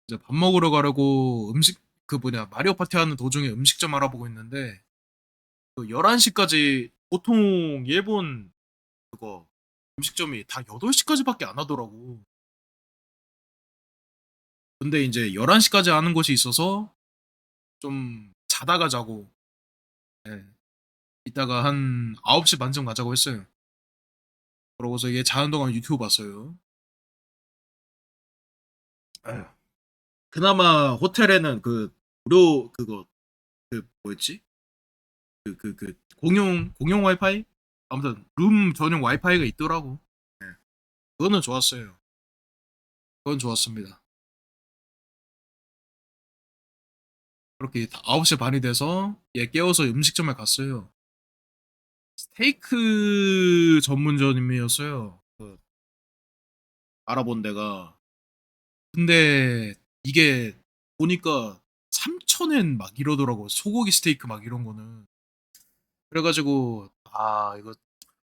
S1: 이제 밥 먹으러 가려고 마리오 파티 하는 도중에 음식점 알아보고 있는데, 11시까지, 보통 일본 그거, 음식점이 다 8시까지밖에 안 하더라고. 근데 인제 11 시까지 하는 곳이 있어서 좀 자다가 자고 예 이따가 한 9시 반쯤 가자고 했어요. 그러고서 얘 자는 동안 유튜브 봤어요. 아휴. 그나마 호텔에는 그 무료 그거 그 뭐였지? 공용 와이파이? 아무튼 룸 전용 와이파이가 있더라고. 예. 그거는 좋았어요. 그건 좋았습니다. 그렇게 다 9시 반이 돼서 얘 깨워서 음식점에 갔어요. 스테이크 전문점이었어요. 그 알아본 데가. 근데 이게 보니까 3,000엔 막 이러더라고. 소고기 스테이크 막 이런 거는. 그래 가지고 '아 이거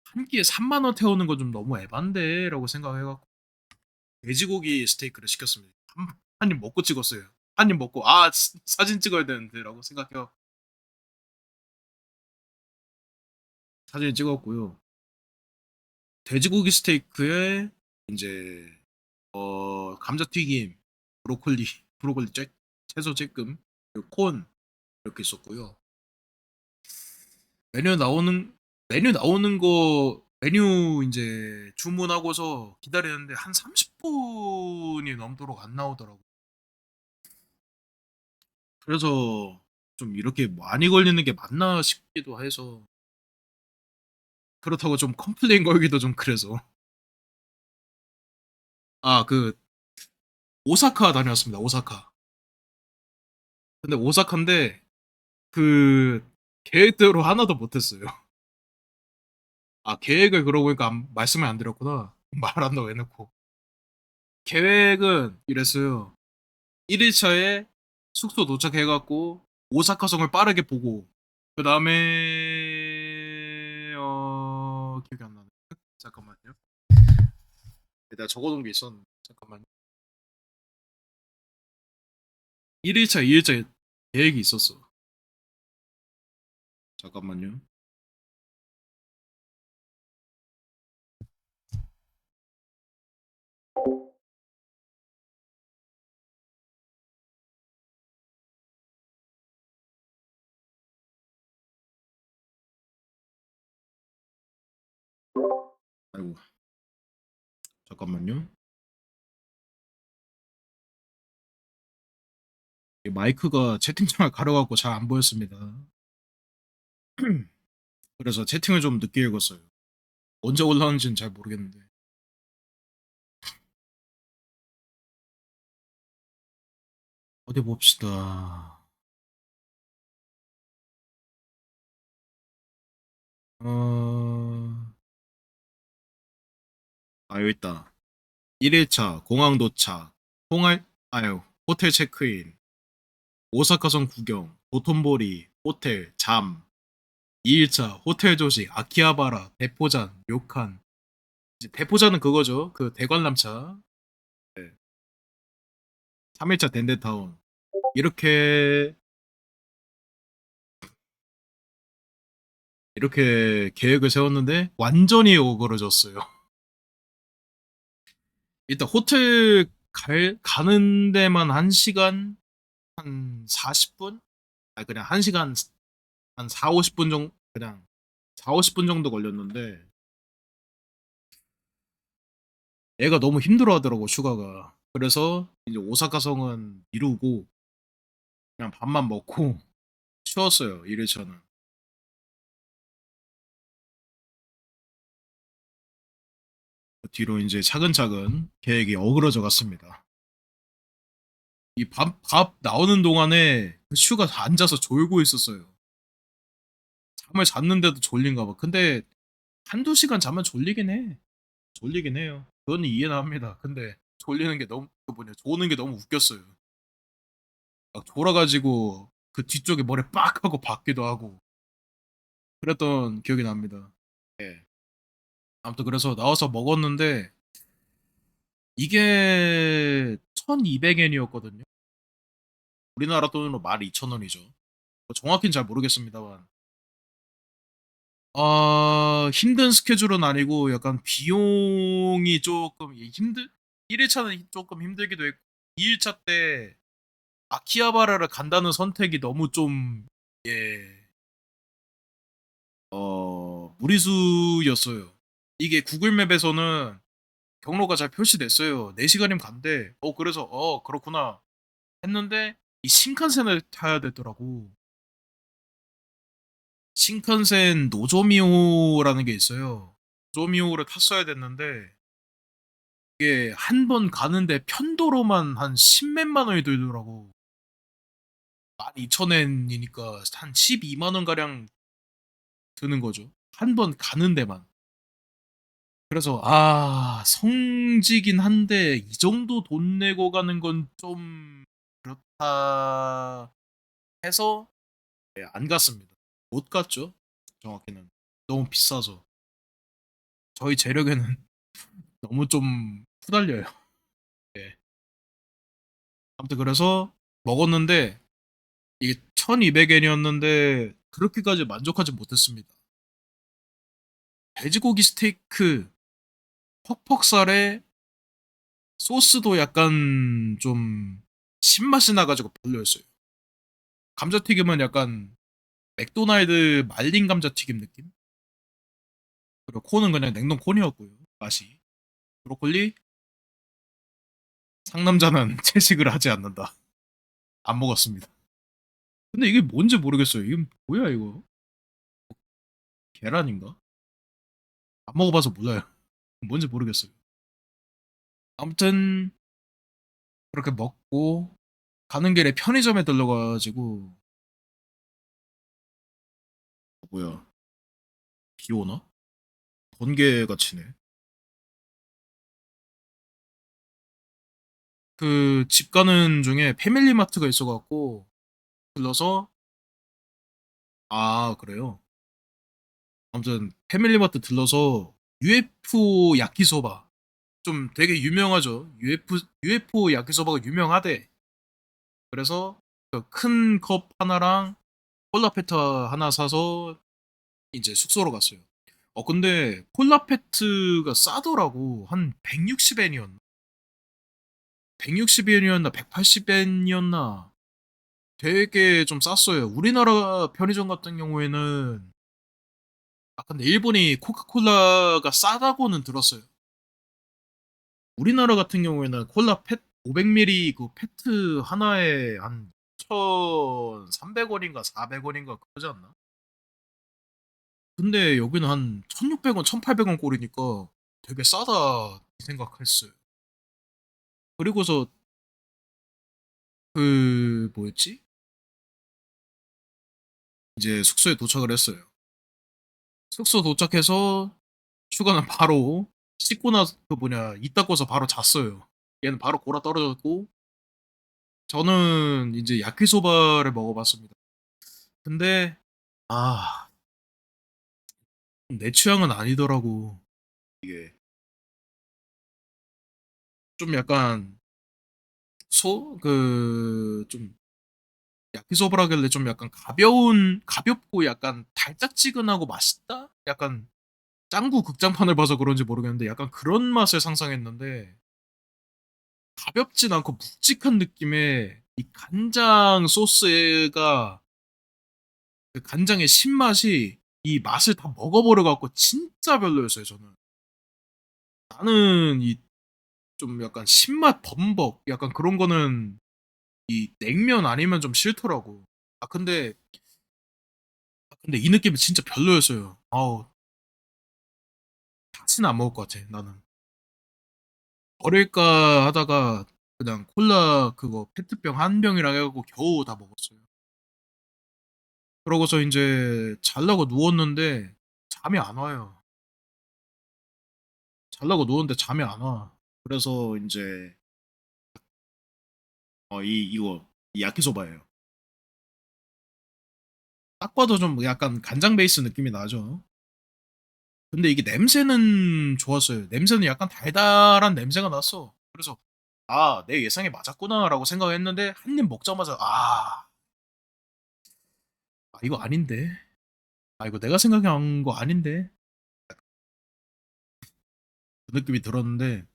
S1: 한 끼에 3만 원 태우는 건 좀 너무 에반데.'라고 생각해 갖고 돼지고기 스테이크를 시켰습니다. 한 입 먹고 찍었어요. 한 입 먹고 '아 사진 찍어야 되는데.'라고 생각해 갖고 사진을 찍었고요. 돼지고기 스테이크에 인제 감자튀김, 브로콜리 쬐 채소 쬐끔 그리고 콘 이렇게 있었고요. 메뉴 나오는 메뉴 인제 주문하고서 기다리는데 한 30 분이 넘도록 안 나오더라고요. 그래서 좀 이렇게 많이 걸리는 게 맞나 싶기도 해서 그렇다고 좀 컴플레인 걸기도 좀 그래서 그 오사카 다녀왔습니다, 오사카. 근데 오사카인데 그 계획대로 하나도 못 했어요. 계획을 그러고 보니까 말씀을 안 드렸구나. 말한다고 해 놓고. 계획은 이랬어요. 1 일차에 숙소 도착해 갖고 오사카 성을 빠르게 보고 그다음에 기억이 안 나네. 잠깐만요. 내가 적어 놓은 게 있었는데 잠깐만요. 1 일차, 2 일차 계획이 있었어. 잠깐만요. 아이고 잠깐만요. 이 마이크가 채팅창을 가려 갖고 잘 안 보였습니다. 그래서 채팅을 좀 늦게 읽었어요. 언제 올라오는지는 잘 모르겠는데. 어디 봅시다. 어 여기 있다. 1 일차 공항 도착, 통할 호텔 체크인, 오사카성 구경, 도톤보리, 호텔, 잠, 2 일차 호텔 조식, 아키하바라, 대포잔, 료칸. 이제 대포잔은 그거죠. 그 대관람차. 네. 3 일차 덴덴타운. 이렇게 계획을 세웠는데 완전히 오그러졌어요. 일단 호텔 가는 데만 1 시간 한 40 분? 그냥 1 시간 한 40-50분 그냥 40-50분 정도 걸렸는데 애가 너무 힘들어하더라고 슈가가. 그래서 이제 오사카 성은 미루고 그냥 밥만 먹고 쉬었어요 1 일차는. 그 뒤로 인제 차근차근 계획이 어그러져 갔습니다. 이 밥 나오는 동안에 그 슈가 앉아서 졸고 있었어요. 잠을 잤는데도 졸린가 봐. 근데 1-2 시간 자면 졸리긴 해. 졸리긴 해요. 그거는 이해는 합니다. 근데 졸리는 게 너무 조는 게 너무 웃겼어요. 막 졸아 가지고 그 뒤쪽에 머리 빡 하고 받기도 하고 그랬던 기억이 납니다. 예. 아무튼 그래서 나와서 먹었는데 이게 1,200 엔이었거든요. 우리나라 돈으로 12,000 원이죠. 정확히는 잘 모르겠습니다만. 힘든 스케줄은 아니고 약간 비용이 쪼끔 1 일차는 쪼끔 힘들기도 했고 2 일차 때 아키하바라를 간다는 선택이 너무 좀 예. 무리수였어요. 이게 구글 맵에서는 경로가 잘 표시됐어요. 4 시간이면 간대. 그래서 그렇구나 했는데 이 신칸센을 타야 되더라고. 신칸센 노조미호라는 게 있어요. 노조미호를 탔어야 됐는데 이게 한 번 가는데 편도로만 한 10몇만 원이 들더라고. 12,000엔이니까 한 12만 원 가량 드는 거죠. 한 번 가는 데만. 그래서 성지긴 한데 이 정도 돈 내고 가는 건 좀 그렇다 해서 안 갔습니다. 못 갔죠. 정확히는. 너무 비싸서. 저희 재력에는 너무 좀 후달려요. 예. 아무튼 그래서 먹었는데 이게 1200엔이었는데 그렇게까지 만족하지 못했습니다. 돼지고기 스테이크 퍽퍽살에 소스도 약간 좀 신맛이 나가지고 별로였어요. 감자튀김은 약간 맥도날드 말린 감자튀김 느낌? 그리고 콘은 그냥 냉동 콘이었고요. 맛이. 브로콜리 상남자는 채식을 하지 않는다. 안 먹었습니다. 근데 이게 뭔지 모르겠어요. 이게 뭐야 이거? 계란인가? 안 먹어봐서 몰라요. 뭔지 모르겠어요. 아무튼 그렇게 먹고 가는 길에 편의점에 들러가지고 뭐야 비 오나? 번개가 치네. 그 집 가는 중에 패밀리마트가 있어갖고 들러서 그래요. 아무튼 패밀리마트 들러서 UFO 야키소바 좀 되게 유명하죠. UFO 야키소바가 유명하대. 그래서 큰 컵 하나랑 콜라 페타 하나 사서 이제 숙소로 갔어요. 근데 콜라 페트가 싸더라고. 한 160엔이었나? 160엔이었나? 180엔이었나? 되게 좀 쌌어요. 우리나라 편의점 같은 경우에는 근데 일본이 코카콜라가 싸다고는 들었어요. 우리나라 같은 경우에는 콜라 500ml 그 페트 하나에 한 1,300원인가 400원인가 그러지 않나? 근데 여기는 한 1,600원, 1,800원 꼴이니까 되게 싸다 생각했어요. 그리고서 그 뭐였지? 이제 숙소에 도착을 했어요. 숙소 도착해서 슈가는 바로 씻고 나서 그 뭐냐 이닦고서 바로 잤어요. 얘는 바로 골아 떨어졌고 저는 이제 야키소바를 먹어봤습니다. 근데 아, 내 취향은 아니더라고. 이게 좀 약간 좀 야키소바라길래 좀 약간 가볍고 약간 달짝지근하고 맛있다? 약간 짱구 극장판을 봐서 그런지 모르겠는데 약간 그런 맛을 상상했는데 가볍진 않고 묵직한 느낌의 이 간장 소스가 그 간장의 신맛이 이 맛을 다 먹어버려 갖고 진짜 별로였어요 저는. 나는 이 좀 약간 신맛 범벅 약간 그런 거는 이 냉면 아니면 좀 싫더라고. 근데 이 느낌이 진짜 별로였어요. 다시는 안 먹을 것 같아 나는. 버릴까 하다가 그냥 콜라 그거 페트병 한 병이랑 해갖고 겨우 다 먹었어요. 그러고서 이제 잘라고 누웠는데 잠이 안 와요. 잘라고 누웠는데 잠이 안 와. 그래서 이제 이 야키소바예요. 딱 봐도 좀 약간 간장 베이스 느낌이 나죠. 근데 이게 냄새는 좋았어요. 냄새는 약간 달달한 냄새가 났어. 그래서 내 예상이 맞았구나라고 생각했는데 한 입 먹자마자 이거 아닌데. 이거 내가 생각한 거 아닌데. 그 느낌이 들었는데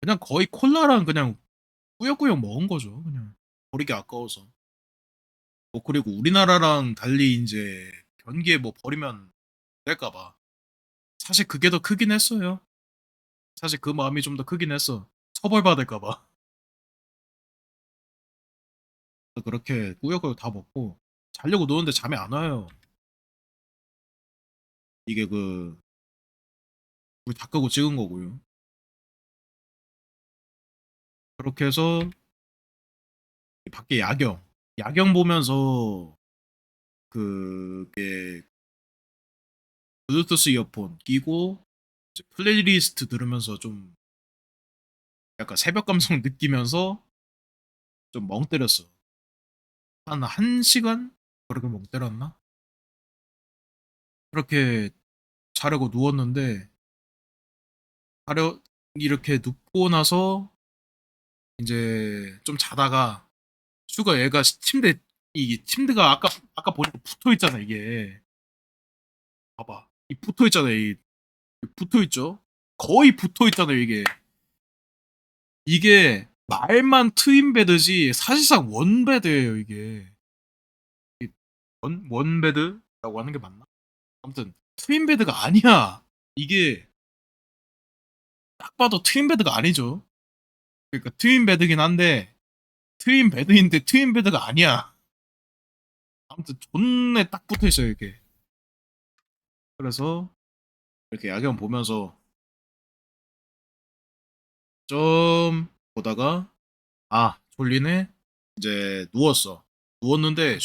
S1: 그냥 거의 콜라랑 그냥 꾸역꾸역 먹은 거죠, 그냥. 버리기 아까워서. 뭐 그리고 우리나라랑 달리 인제 변기에 뭐 버리면 될까 봐. 사실 그게 더 크긴 했어요. 사실 그 마음이 좀 더 크긴 했어. 처벌받을까 봐. 그렇게 꾸역꾸역 다 먹고 자려고 누웠는데 잠이 안 와요. 이게 불 다 끄고 찍은 거고요. 그렇게 해서 밖에 야경 보면서 그게 블루투스 이어폰 끼고 이제 플레이리스트 들으면서 좀 약간 새벽 감성 느끼면서 좀 멍 때렸어. 한 1시간? 그렇게 멍 때렸나? 그렇게 자려고 누웠는데 자려 이렇게 눕고 나서 인제 좀 자다가 슈가 얘가 이 침대가 아까 보니까 붙어 있잖아, 이게. 봐봐. 이 붙어 있잖아요. 이 붙어 있죠? 거의 붙어 있잖아요, 이게. 이게 말만 트윈 베드지 사실상 원 베드예요, 이게. 이 원 베드라고 하는 게 맞나? 아무튼 트윈 베드가 아니야. 이게 딱 봐도 트윈 베드가 아니죠. 그러니까 트윈 베드긴 한데 트윈 베드인데 트윈 베드가 아니야. 아무튼 존내 딱 붙어 있어요, 이게. 그래서 이렇게 야경 보면서 좀 보다가 아, 졸리네. 이제 누웠어. 누웠는데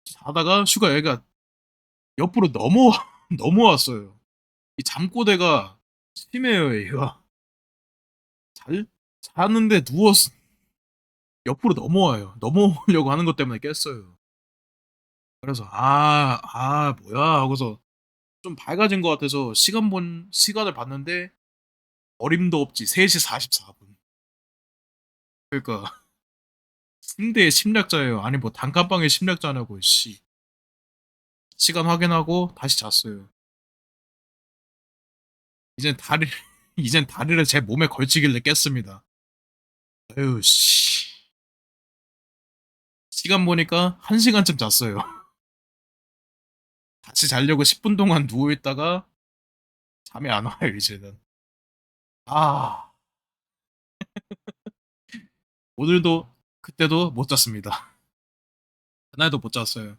S1: 자다가 슈가 얘가 옆으로 넘어왔어요. 이 잠꼬대가 심해요, 얘가. 잘 자는데 옆으로 넘어오려고 하는 것 때문에 깼어요. 그래서 뭐야 하고서 좀 밝아진 것 같아서 시간을 봤는데 어림도 없지. 3시 44분. 그러니까 침대의 심리학자예요. 아니 뭐 단칸방의 심리학자냐고 씨. 시간 확인하고 다시 잤어요. 이젠 다리 이젠 다리를 제 몸에 걸치길래 깼습니다. 에휴 씨. 시간 보니까 1시간쯤 잤어요. 다시 자려고 10분 동안 누워 있다가 잠이 안 와요, 이제는. 아, 오늘도 그때도 못 잤습니다. 그날도 못 잤어요.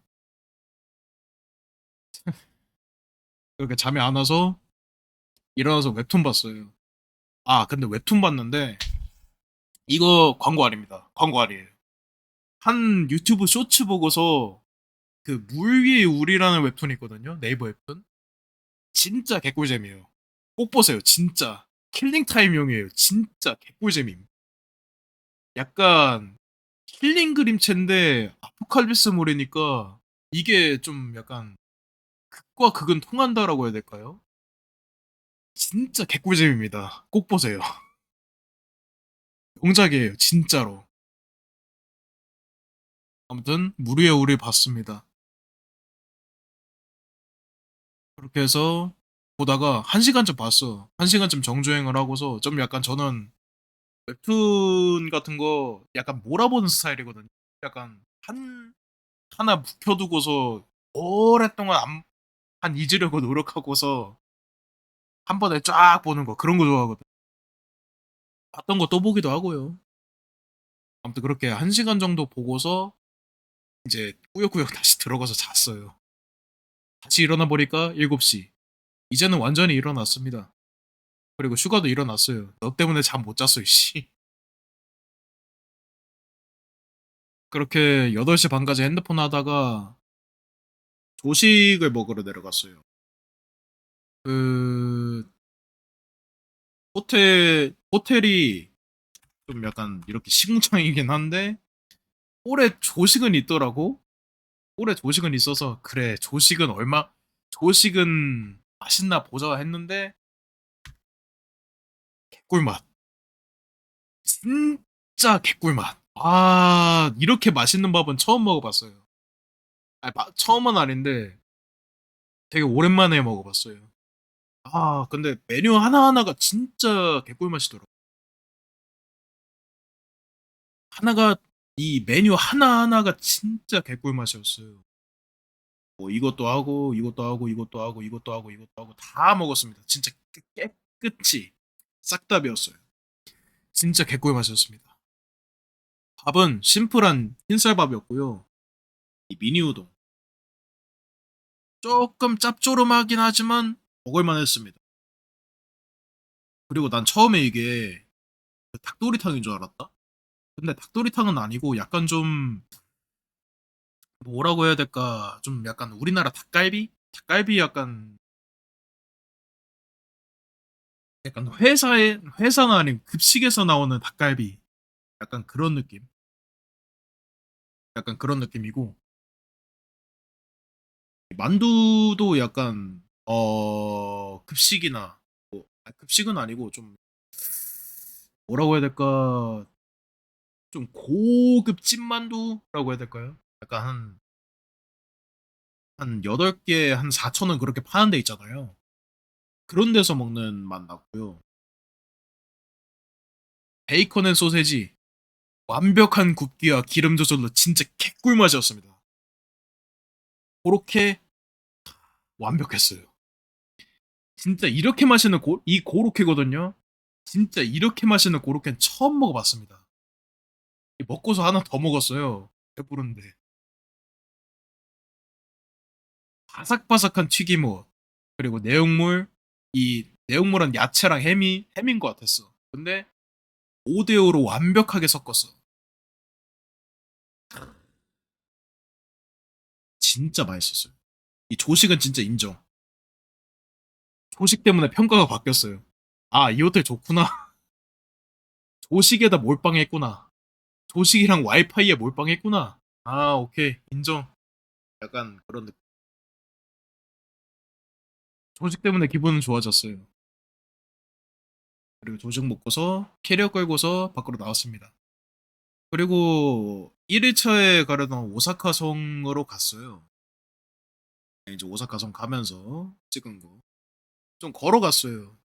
S1: 그렇게 잠이 안 와서 일어나서 웹툰 봤어요. 아, 근데 웹툰 봤는데 이거 광고 아닙니다. 광고 아니에요. 한 유튜브 쇼츠 보고서 그 물 위의 우리라는 웹툰이 있거든요. 네이버 웹툰. 진짜 개꿀잼이에요. 꼭 보세요. 진짜. 킬링 타임용이에요. 진짜 개꿀잼임. 약간 힐링 그림체인데 아포칼립스물이니까 이게 좀 약간 극과 극은 통한다라고 해야 될까요? 진짜 개꿀잼입니다. 꼭 보세요. 명작이에요. 진짜로. 아무튼 물 위의 우리 봤습니다. 그렇게 해서 보다가 1시간쯤 봤어. 1시간쯤 정주행을 하고서 좀 약간 저는 웹툰 같은 거 약간 몰아보는 스타일이거든요. 약간 하나 묵혀두고서 오랫동안 안 잊으려고 노력하고서 한 번에 쫙 보는 거 그런 거 좋아하거든. 봤던 거 또 보기도 하고요. 아무튼 그렇게 1시간 정도 보고서 이제 꾸역꾸역 다시 들어가서 잤어요. 다시 일어나 보니까 7시. 이제는 완전히 일어났습니다. 그리고 슈가도 일어났어요. 너 때문에 잠 못 잤어, 이씨. 그렇게 8시 반까지 핸드폰 하다가 조식을 먹으러 내려갔어요. 그 호텔이 좀 약간 이렇게 시궁창이긴 한데 올해 조식은 있더라고. 올해 조식은 있어서 그래 조식은 맛있나 보자 했는데 개꿀맛. 진짜 개꿀맛. 아 이렇게 맛있는 밥은 처음 먹어봤어요. 아니, 처음은 아닌데 되게 오랜만에 먹어봤어요. 아 근데 메뉴 하나하나가 진짜 개꿀맛이더라고. 하나가 이 메뉴 하나하나가 진짜 개꿀맛이었어요. 뭐 이것도 하고 이것도 하고 이것도 하고 이것도 하고 이것도 하고 다 먹었습니다. 진짜 깨끗이 싹 다 비웠어요. 진짜 개꿀맛이었습니다. 밥은 심플한 흰쌀밥이었고요. 이 미니 우동 조금 짭조름하긴 하지만 먹을만했습니다. 그리고 난 처음에 이게 그 닭도리탕인 줄 알았다. 근데 닭도리탕은 아니고 약간 좀 뭐라고 해야 될까? 좀 약간 우리나라 닭갈비? 닭갈비 약간 회사나 아니면 급식에서 나오는 닭갈비 약간 그런 느낌. 약간 그런 느낌이고 만두도 약간 급식이나 뭐 급식은 아니고 좀 뭐라고 해야 될까? 좀 고급 찐만두라고 해야 될까요? 약간 한 8개 한 4,000원 그렇게 파는 데 있잖아요. 그런 데서 먹는 맛 났고요. 베이컨 앤 소세지 완벽한 굽기와 기름 조절로 진짜 개꿀맛이었습니다. 그렇게 완벽했어요. 진짜 이렇게 맛있는 이 고로케거든요. 진짜 이렇게 맛있는 고로케는 처음 먹어봤습니다. 먹고서 하나 더 먹었어요. 배부른데. 바삭바삭한 튀김옷 그리고 내용물 이 내용물은 야채랑 햄인 것 같았어. 근데 5대5로 완벽하게 섞었어. 진짜 맛있었어요. 이 조식은 진짜 인정. 조식 때문에 평가가 바뀌었어요. 아, 이 호텔 좋구나. 조식에다 몰빵했구나. 조식이랑 와이파이에 몰빵했구나. 아, 오케이. 인정. 약간 그런 느낌. 조식 때문에 기분은 좋아졌어요. 그리고 조식 먹고서 캐리어 끌고서 밖으로 나왔습니다. 그리고 1일차에 가려던 오사카 성으로 갔어요. 이제 오사카 성 가면서 찍은 거. 좀 걸어갔어요.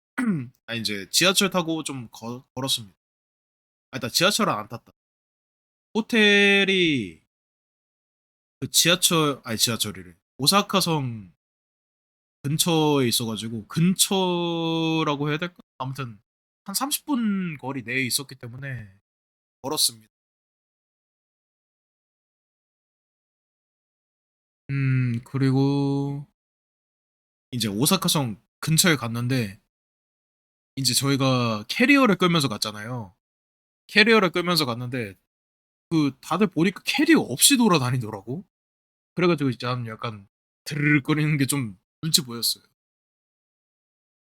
S1: 아, 이제 지하철 타고 좀 걸었습니다. 아, 일단 지하철은 안 탔다. 호텔이 그 지하철이래. 오사카 성 근처에 있어가지고, 근처라고 해야 될까? 아무튼, 한 30분 거리 내에 있었기 때문에 걸었습니다. 그리고 이제 오사카 성 근처에 갔는데, 이제 저희가 캐리어를 끌면서 갔잖아요. 캐리어를 끌면서 갔는데, 그 다들 보니까 캐리어 없이 돌아다니더라고. 그래가지고 이제 약간 드르륵거리는 게 좀 눈치 보였어요.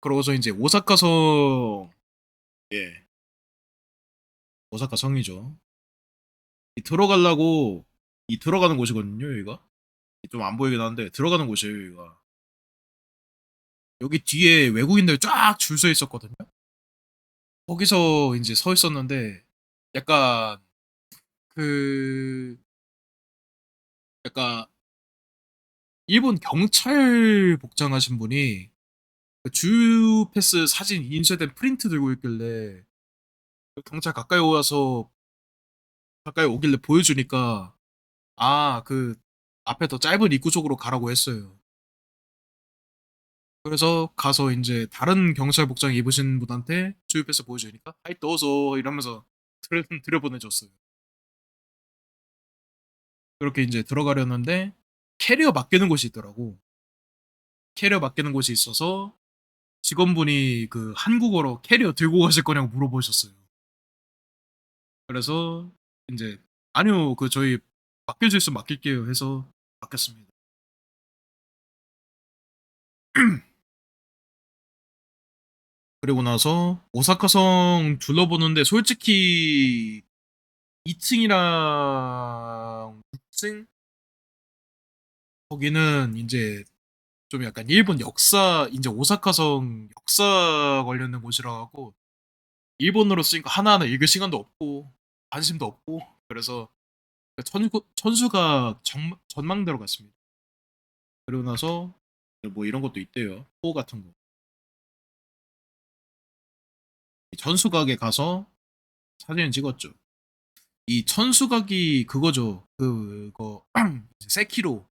S1: 그러고서 이제 오사카 성, 예, 오사카 성이죠. 이 들어가려고 이 들어가는 곳이거든요, 여기가. 좀 안 보이긴 하는데 들어가는 곳이에요, 여기가. 여기 뒤에 외국인들 쫙 줄 서 있었거든요. 거기서 이제 서 있었는데 약간 그 약간 일본 경찰 복장하신 분이 그 주유 패스 사진 인쇄된 프린트 들고 있길래 그 경찰 가까이 오길래 보여주니까 그 앞에 더 짧은 입구 쪽으로 가라고 했어요. 그래서 가서 이제 다른 경찰 복장 입으신 분한테 주유패스 보여주니까 하이 떠서 이러면서 들여보내줬어요. 그렇게 이제 들어가려는데 캐리어 맡기는 곳이 있더라고. 캐리어 맡기는 곳이 있어서 직원분이 그 한국어로 캐리어 들고 가실 거냐고 물어보셨어요. 그래서 이제 아니요, 그 저희 맡길 수 있으면 맡길게요 해서 맡겼습니다. 그리고 나서 오사카성 둘러보는데 솔직히 2층이랑 6층 거기는 이제 좀 약간 일본 역사 이제 오사카성 역사 관련된 곳이라 하고 일본어로 쓰니까 하나하나 읽을 시간도 없고 관심도 없고 그래서 천수가 전망대로 갔습니다. 그리고 나서 뭐 이런 것도 있대요. 포 같은 거. 천수각에 가서 사진을 찍었죠. 이 천수각이 그거죠. 그거 세키로.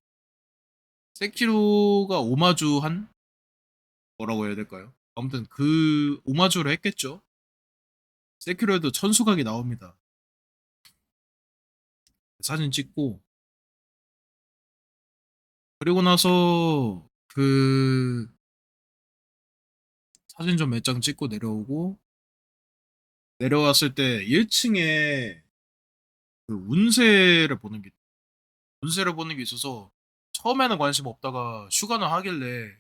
S1: 세키로가 오마주한 뭐라고 해야 될까요? 아무튼 그 오마주를 했겠죠. 세키로에도 천수각이 나옵니다. 사진 찍고 그리고 나서 그 사진 좀 몇 장 찍고 내려오고 내려왔을 때 1층에 그 운세를 보는 게 있어서 처음에는 관심 없다가 휴가는 하길래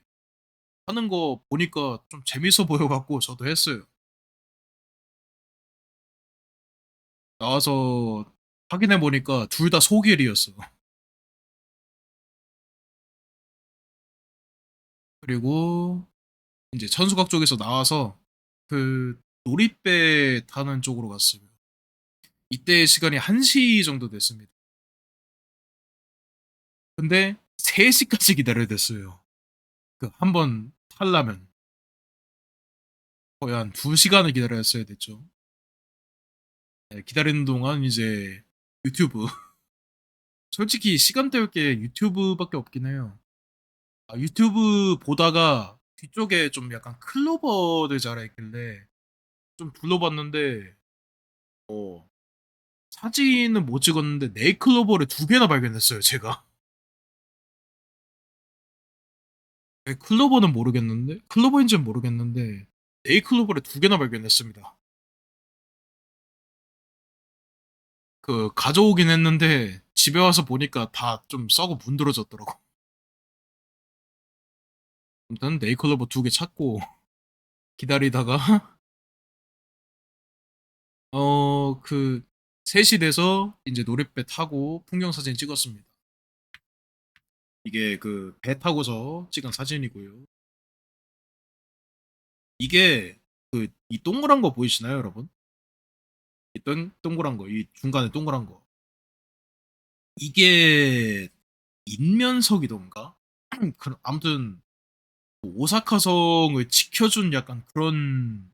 S1: 하는 거 보니까 좀 재밌어 보여갖고 저도 했어요. 나와서 확인해 보니까 둘 다 소길이었어. 그리고 이제 천수각 쪽에서 나와서 그 놀이배 타는 쪽으로 갔어요. 이때 시간이 1시 정도 됐습니다. 근데 3시까지 기다려야 됐어요. 그 한 번 탈라면 거의 한 2시간을 기다렸어야 됐죠. 네, 기다리는 동안 이제 유튜브. 솔직히 시간 때울 게 유튜브밖에 없긴 해요. 유튜브 보다가 뒤쪽에 좀 약간 클로버들 자라있길래 좀 둘러봤는데 어, 사진은 못 찍었는데 네이클로버를 2개나 발견했어요, 제가. 클로버는 모르겠는데 클로버인지는 모르겠는데 네이클로버를 2개나 발견했습니다. 그 가져오긴 했는데 집에 와서 보니까 다 좀 썩어 문드러졌더라고. 아무튼 네이클로버 2개 찾고 기다리다가 그 3시 돼서 이제 놀이배 타고 풍경 사진 찍었습니다. 이게 그 배 타고서 찍은 사진이고요. 이게 그 이 동그란 거 보이시나요, 여러분? 이 동그란 거, 이 중간에 동그란 거. 이게 인면석이던가? 아무튼 오사카성을 지켜준 약간 그런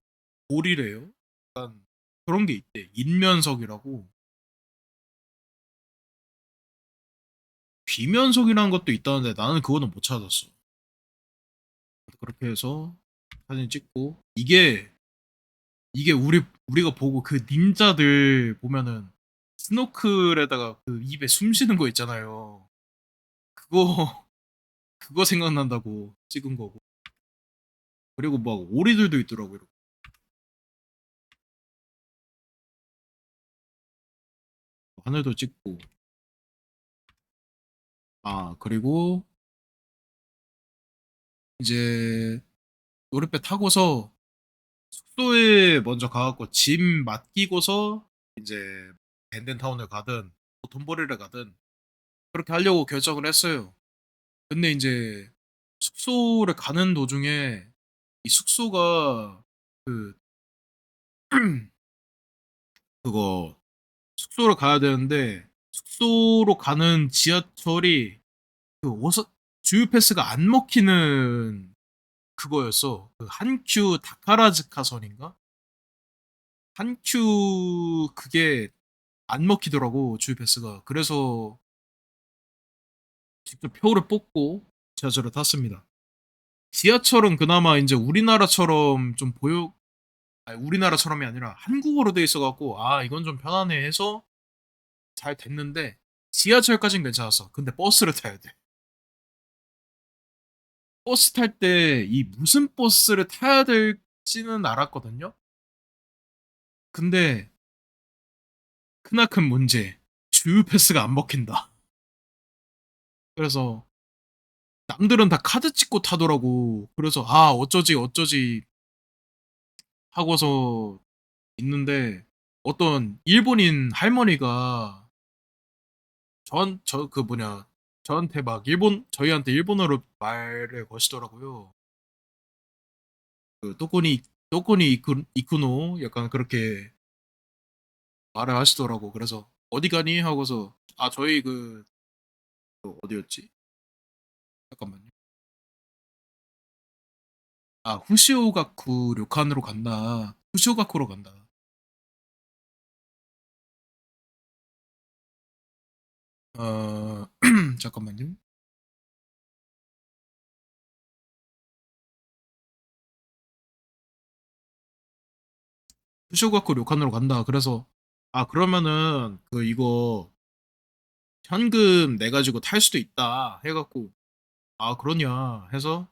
S1: 돌이래요. 약간 그런 게 있대. 인면석이라고. 비면석이라는 것도 있다는데 나는 그거는 못 찾았어. 그렇게 해서 사진 찍고 이게 우리가 보고 그 닌자들 보면은 스노클에다가 그 입에 숨 쉬는 거 있잖아요. 그거 그거 생각난다고 찍은 거고. 그리고 막 오리들도 있더라고요. 하늘도 찍고. 그리고 이제 노릇배 타고서 숙소에 먼저 가갖고 짐 맡기고서 이제 밴덴타운을 가든 뭐 돈벌이를 가든 그렇게 하려고 결정을 했어요. 근데 이제 숙소를 가는 도중에 이 숙소가 그 그거 숙소를 가야 되는데 숙소로 가는 지하철이 그 주유 패스가 안 먹히는 그거였어. 그 한큐 다카라즈카선인가? 한큐 그게 안 먹히더라고 주유 패스가. 그래서 직접 표를 뽑고 지하철을 탔습니다. 지하철은 그나마 이제 우리나라처럼 좀 아니, 우리나라처럼이 아니라 한국어로 돼 있어갖고 이건 좀 편하네 해서 잘 됐는데 지하철까진 괜찮았어. 근데 버스를 타야 돼. 버스 탈 때 이 무슨 버스를 타야 될지는 알았거든요. 근데 크나큰 문제 주유 패스가 안 먹힌다. 그래서 남들은 다 카드 찍고 타더라고. 그래서 어쩌지 하고서 있는데 어떤 일본인 할머니가 그 뭐냐 저한테 막 저희한테 일본어로 말을 거시더라고요. 그 또꼬니 이쿠노 약간 그렇게 말을 하시더라고. 그래서 어디 가니 하고서 저희 어디였지? 잠깐만요. 후시오가쿠 료칸으로 간다. 후시오가쿠로 간다. 어, 잠깐만요. 푸쇼 갖고 료칸으로 간다. 그래서 아 그러면은 그 이거 현금 내 가지고 탈 수도 있다 해갖고 아 그러냐 해서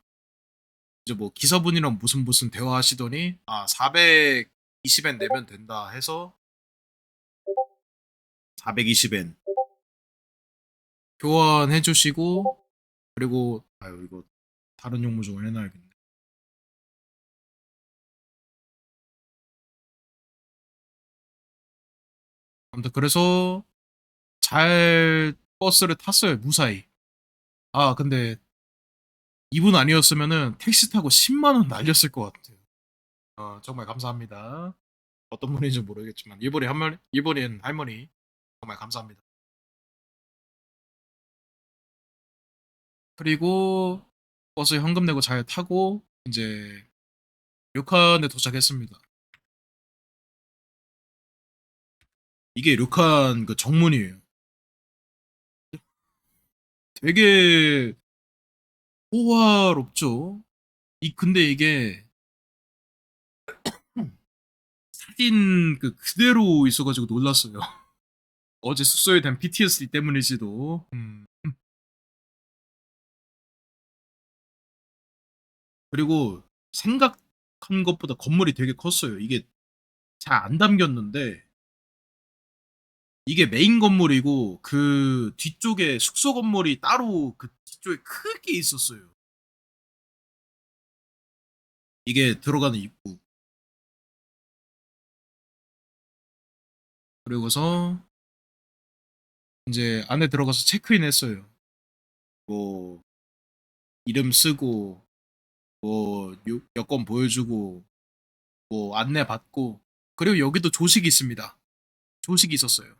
S1: 이제 뭐 기사분이랑 무슨 대화하시더니 아 420엔 내면 된다 해서 420엔 교환해 주시고 그리고 아유 이거 다른 용무종을 해놔야겠네. 아무튼 그래서 잘 버스를 탔어요 무사히. 아 근데 이분 아니었으면은 택시 타고 10만 원 날렸을 것 같아요. 정말 감사합니다. 어떤 분인지 모르겠지만 일본인 할머니 정말 감사합니다. 그리고 버스 현금 내고 잘 타고 이제 료칸에 도착했습니다. 이게 료칸 그 정문이에요. 되게 호화롭죠. 이 근데 이게 사진 그 그대로 있어가지고 놀랐어요. 어제 숙소에 대한 PTSD 때문일지도. 그리고 생각한 것보다 건물이 되게 컸어요. 이게 잘 안 담겼는데 이게 메인 건물이고 그 뒤쪽에 숙소 건물이 따로 그 뒤쪽에 크게 있었어요. 이게 들어가는 입구. 그리고서 이제 안에 들어가서 체크인 했어요. 뭐 이름 쓰고 뭐 여권 보여주고 뭐 안내 받고 그리고 여기도 조식이 있습니다. 조식이 있었어요.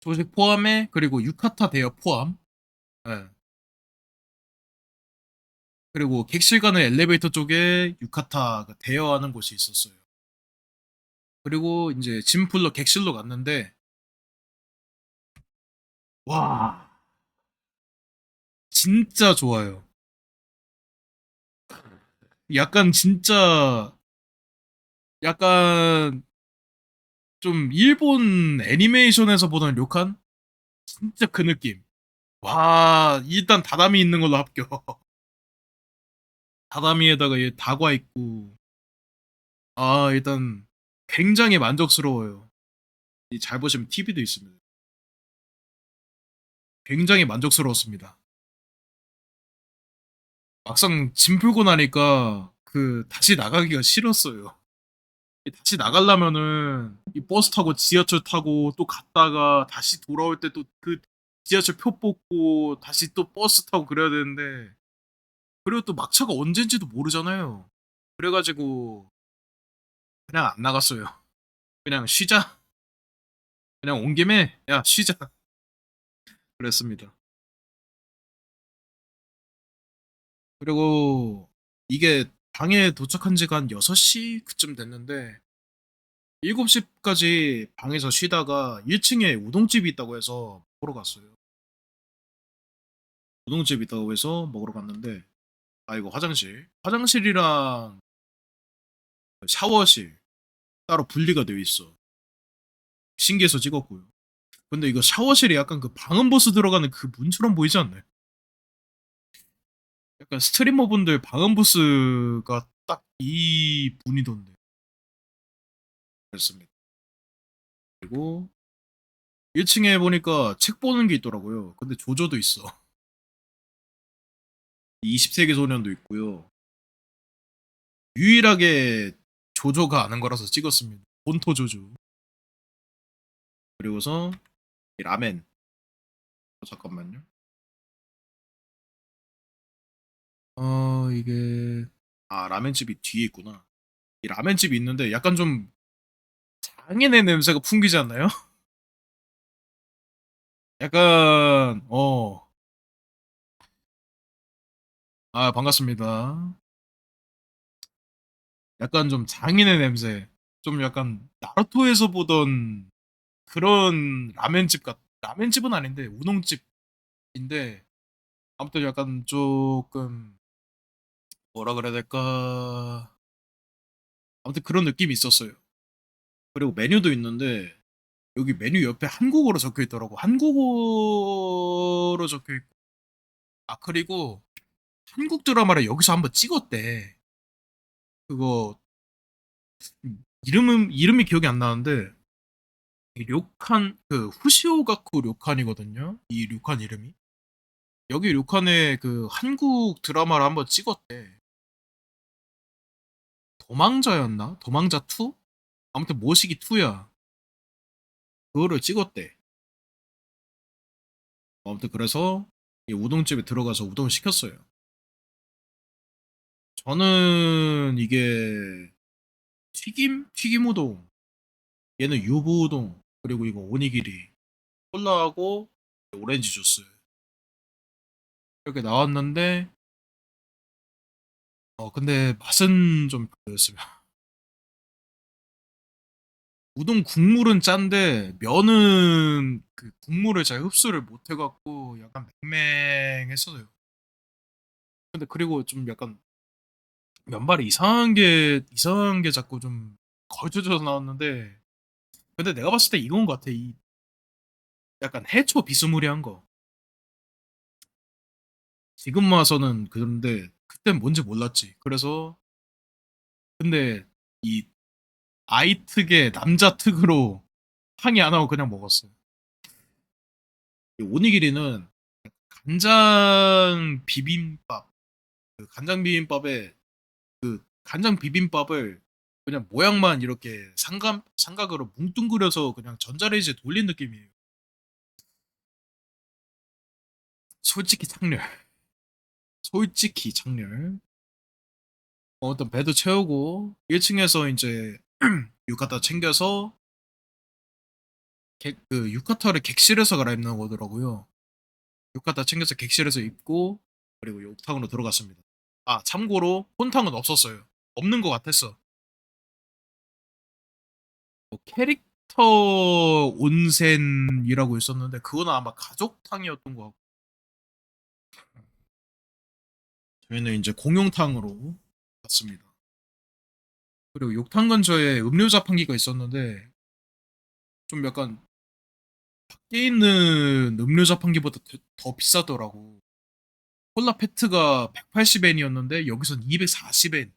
S1: 조식 포함에 그리고 유카타 대여 포함. 예. 그리고 객실 가는 엘리베이터 쪽에 유카타 그 대여하는 곳이 있었어요. 그리고 이제 짐 풀러 객실로 갔는데 와 진짜 좋아요. 약간 진짜 약간 좀 일본 애니메이션에서 보던 료칸 진짜 그 느낌. 와 일단 다다미 있는 걸로 합격. 다다미에다가 얘 다과 있고 아 일단 굉장히 만족스러워요. 잘 보시면 TV도 있습니다. 굉장히 만족스러웠습니다. 막상 짐 풀고 나니까 그 다시 나가기가 싫었어요. 다시 나가려면은 이 버스 타고 지하철 타고 또 갔다가 다시 돌아올 때 또 그 지하철 표 뽑고 다시 또 버스 타고 그래야 되는데 그리고 또 막차가 언젠지도 모르잖아요. 그래가지고 그냥 안 나갔어요. 그냥 쉬자. 그냥 온 김에 야 쉬자. 그랬습니다. 그리고 이게 방에 도착한 지가 한 6시 그쯤 됐는데 7시까지 방에서 쉬다가 1층에 우동집이 있다고 해서 먹으러 갔어요. 우동집 있다고 해서 먹으러 갔는데 아 이거 화장실이랑 샤워실 따로 분리가 되어 있어. 신기해서 찍었고요. 근데 이거 샤워실이 약간 그 방음부스 들어가는 그 문처럼 보이지 않나요? 약간 스트리머분들 방음부스가 딱 이 분이던데. 그렇습니다. 그리고 1층에 보니까 책 보는 게 있더라고요. 근데 조조도 있어. 20세기 소년도 있고요. 유일하게 조조가 아는 거라서 찍었습니다. 본토 조조. 그리고서 이 라멘. 잠깐만요. 이게 라멘집이 뒤에 있구나. 이 라멘집이 있는데 약간 좀 장인의 냄새가 풍기지 않나요? 약간 반갑습니다. 약간 좀 장인의 냄새. 좀 약간 나루토에서 보던 그런 라멘집 같. 라멘집은 아닌데 우동집인데 아무튼 약간 조금 뭐라 그래야 될까? 아무튼 그런 느낌이 있었어요. 그리고 메뉴도 있는데 여기 메뉴 옆에 한국어로 적혀 있더라고. 한국어로 적혀 있고. 아, 그리고 한국 드라마를 여기서 한번 찍었대. 그거 이름이 기억이 안 나는데 이 료칸 그 후시오가쿠 료칸이거든요. 이 료칸 이름이. 여기 료칸에 그 한국 드라마를 한번 찍었대. 도망자였나? 도망자 2? 아무튼 모시기 2야. 그거를 찍었대. 아무튼 그래서 이 우동집에 들어가서 우동을 시켰어요. 저는 이게 튀김 우동, 얘는 유부 우동, 그리고 이거 오니기리, 콜라하고 오렌지 주스 이렇게 나왔는데 근데 맛은 좀 별로였어요. 우동 국물은 짠데 면은 그 국물을 잘 흡수를 못 해갖고 약간 맹맹했어요. 근데 그리고 좀 약간 면발이 이상한 게 자꾸 좀 걸쳐져서 나왔는데 근데 내가 봤을 때 이건 것 같아. 이 약간 해초 비스무리한 거. 지금 와서는 그런데 그땐 뭔지 몰랐지. 그래서 근데 이 아이 특의 남자 특으로 항의 안 하고 그냥 먹었어요. 이 오니기리는 간장 비빔밥, 그 간장 비빔밥에 그 간장 비빔밥을 그냥 모양만 이렇게 삼각으로 뭉뚱그려서 그냥 전자레인지에 돌린 느낌이에요. 솔직히 창렬. 솔직히 창렬. 어떤 배도 채우고 1층에서 이제 유카타 챙겨서 그 유카타를 객실에서 갈아입는 거더라고요. 유카타 챙겨서 객실에서 입고 그리고 욕탕으로 들어갔습니다. 아, 참고로 폰탕은 없었어요. 없는 것 같았어. 뭐 캐릭터 온센이라고 있었는데 그거는 아마 가족탕이었던 것 같고 저희는 이제 공용탕으로 갔습니다. 그리고 욕탕 근처에 음료 자판기가 있었는데 좀 약간 밖에 있는 음료 자판기보다 더 비싸더라고. 콜라 페트가 180엔이었는데 여기선 240엔이었던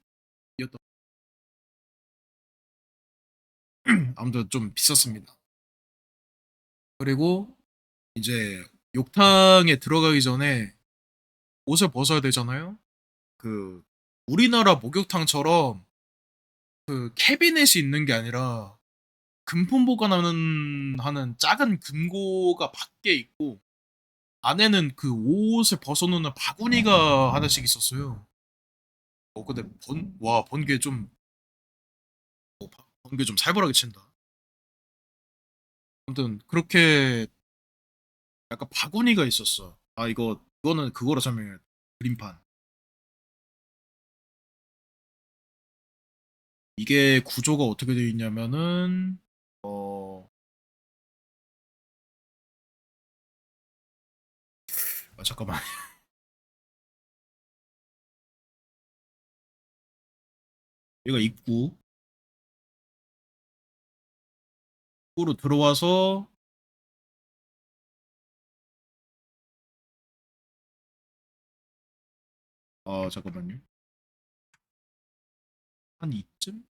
S1: 아무튼 좀 비쌌습니다. 그리고 이제 욕탕에 들어가기 전에 옷을 벗어야 되잖아요. 그 우리나라 목욕탕처럼 그 캐비넷이 있는 게 아니라 금품 보관하는 하는 작은 금고가 밖에 있고 안에는 그 옷을 벗어놓는 바구니가 하나씩 있었어요. 근데 번개 좀 번개 좀 살벌하게 친다. 아무튼 그렇게 약간 바구니가 있었어. 아, 이거는 그거로 설명해. 그림판. 이게 구조가 어떻게 되어 있냐면은 어 잠깐만. 얘가 입구로 들어와서 잠깐만요. 한 이쯤?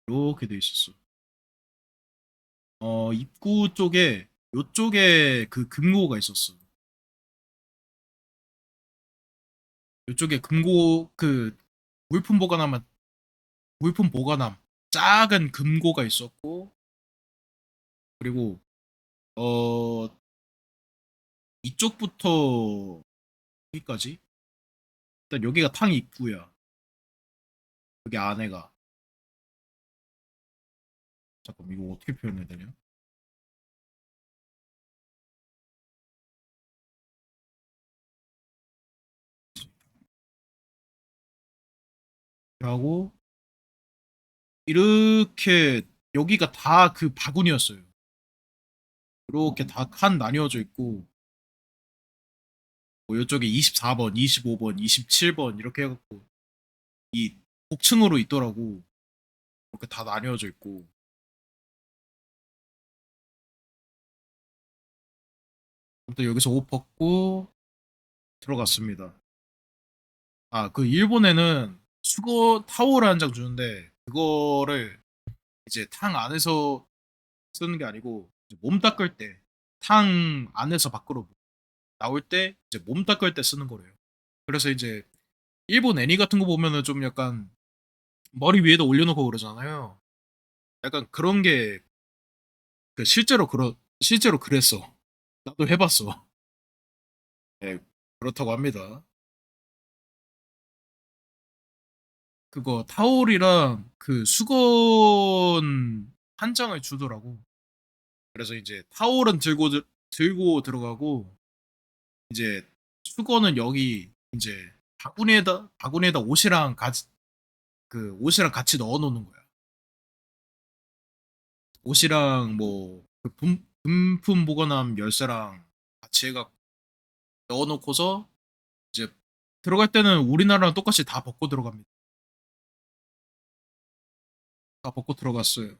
S1: 이렇게 돼 있었어. 입구 쪽에 요쪽에 그 금고가 있었어. 요쪽에 금고 그 물품 보관함 물품 보관함 작은 금고가 있었고 그리고 어 이쪽부터 여기까지 일단 여기가 탕 입구야. 여기 안에가 잠깐 이거 어떻게 표현해야 되냐? 하고 이렇게 여기가 다 그 바구니였어요. 이렇게 다 칸 나뉘어져 있고 뭐 이쪽에 24번, 25번, 27번 이렇게 해갖고 이 복층으로 있더라고. 이렇게 다 나뉘어져 있고. 아무튼 여기서 옷 벗고 들어갔습니다. 아, 그 일본에는 수거 타월 한 장 주는데 그거를 이제 탕 안에서 쓰는 게 아니고 이제 몸 닦을 때 탕 안에서 밖으로 나올 때 이제 몸 닦을 때 쓰는 거래요. 그래서 이제 일본 애니 같은 거 보면은 좀 약간 머리 위에다 올려놓고 그러잖아요. 약간 그런 게 그 실제로 그랬어. 나도 해봤어. 네, 그렇다고 합니다. 그거 타올이랑 그 수건 한 장을 주더라고. 그래서 이제 타올은 들고 들어가고 이제 수건은 여기 이제 바구니에다 옷이랑 같이 넣어 놓는 거야. 옷이랑 뭐그 금품 보관함 열쇠랑 같이 해갖고 넣어 놓고서 이제 들어갈 때는 우리나라랑 똑같이 다 벗고 들어갑니다. 다 벗고 들어갔어요.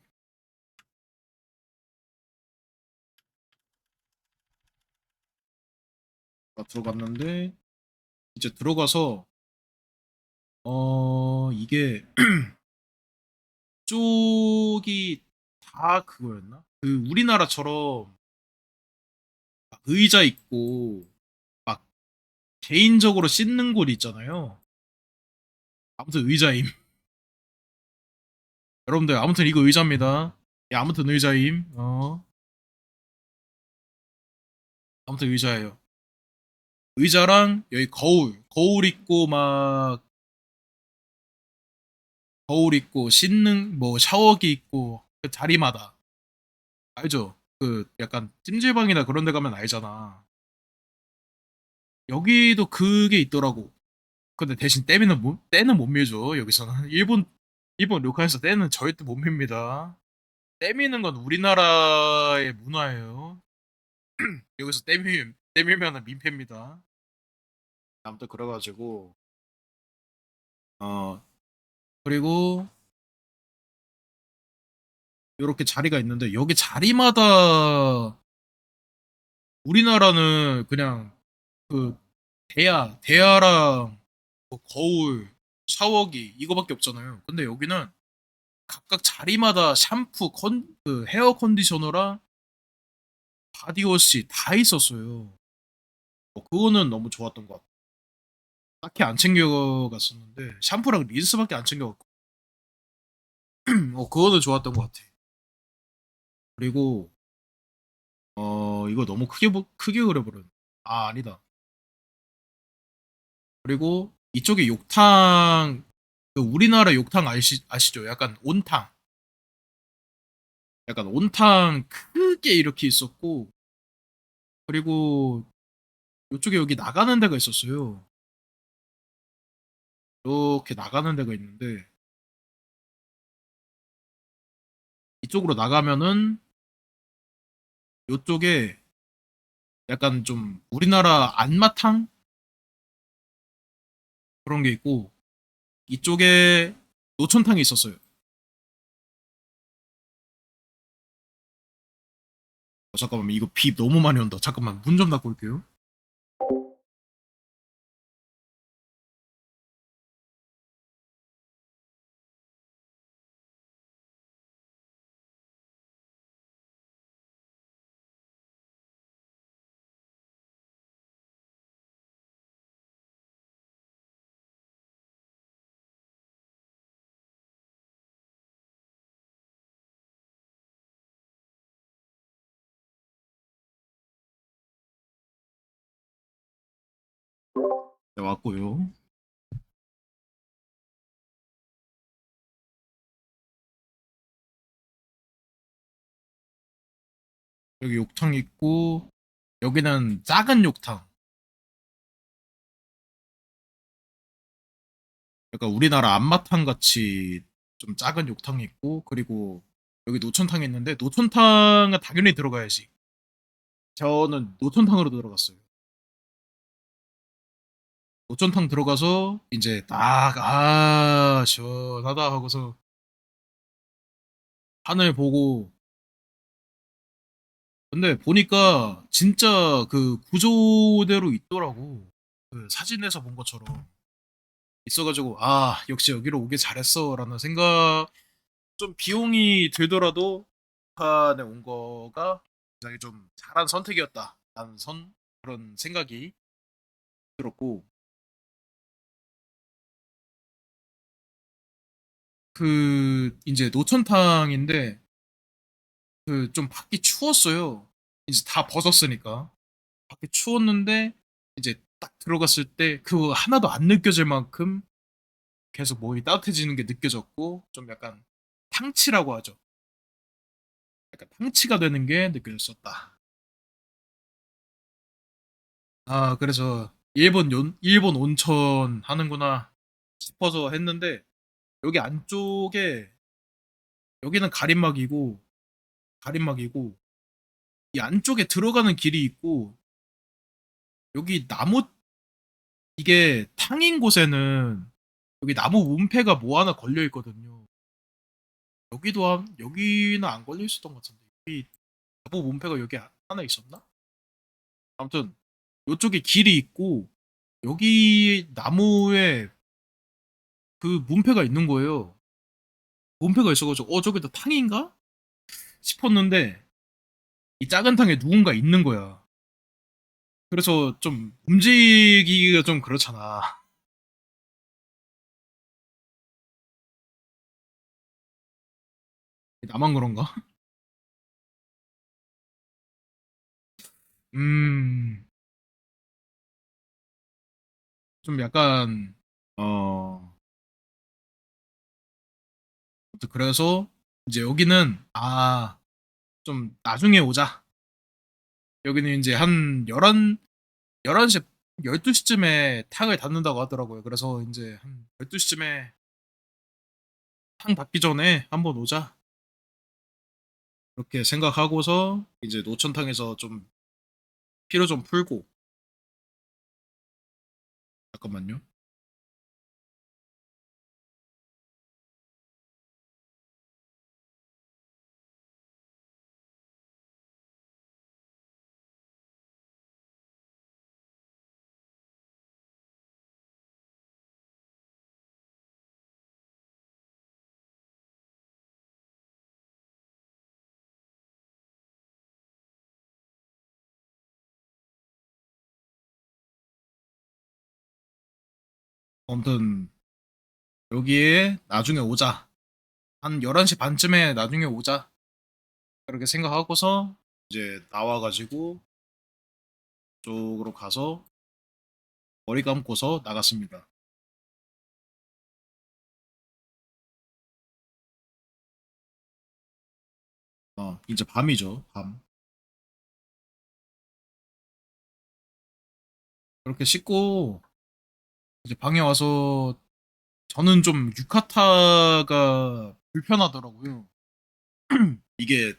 S1: 다 들어갔는데 이제 들어가서 이게 쪽이 다 그거였나? 그 우리나라처럼 막 의자 있고 막 개인적으로 씻는 곳 있잖아요. 아무튼 의자임. 여러분들 아무튼 이거 의자입니다. 예, 아무튼 의자임. 아무튼 의자예요. 의자랑 여기 거울 있고 씻는 뭐 샤워기 있고 그 자리마다 알죠? 그 약간 찜질방이나 그런 데 가면 알잖아. 여기도 그게 있더라고. 근데 대신 때는 못 밀죠. 여기서는 일본 료칸에서 때는 절대 못 밉니다. 때미는 건 우리나라의 문화예요. 여기서 때밀면은 민폐입니다. 아무튼 그래가지고 어 그리고 이렇게 자리가 있는데 여기 자리마다 우리나라는 그냥 그 대야랑 뭐 거울, 샤워기 이거밖에 없잖아요. 근데 여기는 각각 자리마다 그 헤어 컨디셔너랑 바디워시 다 있었어요. 그거는 너무 좋았던 것 같아요. 딱히 안 챙겨갔었는데 샴푸랑 린스밖에 안 챙겨갔고 그거는 좋았던 것 같아. 그리고 이거 너무 크게 그려버렸네. 아, 아니다. 그리고 이쪽에 욕탕 그 우리나라 욕탕 아시죠? 약간 온탕 크게 이렇게 있었고 그리고 이쪽에 여기 나가는 데가 있었어요. 이렇게 나가는 데가 있는데 이쪽으로 나가면은 이쪽에 약간 좀 우리나라 안마탕 그런 게 있고 이쪽에 노천탕이 있었어요. 잠깐만 이거 비 너무 많이 온다. 잠깐만 문 좀 닫고 올게요. 네, 왔고요. 여기 욕탕 있고 여기는 작은 욕탕. 약간 우리나라 안마탕 같이 좀 작은 욕탕이 있고 그리고 여기 노천탕에 있는데 노천탕은 당연히 들어가야지. 저는 노천탕으로 들어갔어요. 노천탕 들어가서 이제 딱 시원하다 하고서 하늘 보고 근데 보니까 진짜 그 구조대로 있더라고. 그 사진에서 본 것처럼 있어가지고 역시 여기로 오길 잘했어라는 생각. 좀 비용이 들더라도 북한에 온 거가 굉장히 좀 잘한 선택이었다라는 그런 생각이 들었고 그 이제 노천탕인데 그 좀 밖이 추웠어요. 이제 다 벗었으니까 밖에 추웠는데 이제 딱 들어갔을 때 그 하나도 안 느껴질 만큼 계속 몸이 따뜻해지는 게 느껴졌고 좀 약간 탕치라고 하죠. 약간 탕치가 되는 게 느껴졌었다. 그래서 일본 온천 하는구나 싶어서 했는데 여기 안쪽에 여기는 가림막이고 이 안쪽에 들어가는 길이 있고 여기 나무 이게 탕인 곳에는 여기 나무 문패가 뭐 하나 걸려 있거든요. 여기는 안 걸려 있었던 것 같은데 여기 나무 문패가 여기 하나 있었나? 아무튼 이쪽에 길이 있고 여기 나무에 그 문패가 있는 거예요. 문패가 있어가지고 저기다 탕인가 싶었는데 이 작은 탕에 누군가 있는 거야. 그래서 좀 움직이기가 좀 그렇잖아. 나만 그런가? 음, 좀 약간 어 그래서 이제 여기는 좀 나중에 오자. 여기는 이제 한 11시 12시쯤에 탕을 닫는다고 하더라고요. 그래서 이제 한 12시쯤에 탕 닫기 전에 한번 오자. 그렇게 생각하고서 이제 노천탕에서 좀 피로 좀 풀고 잠깐만요. 아무튼 여기에 나중에 오자. 한 11시 반쯤에 나중에 오자. 그렇게 생각하고서 이제 나와가지고 쪽으로 가서 머리 감고서 나갔습니다. 이제 밤이죠. 밤. 그렇게 씻고 이제 방에 와서 저는 좀 유카타가 불편하더라고요. 이게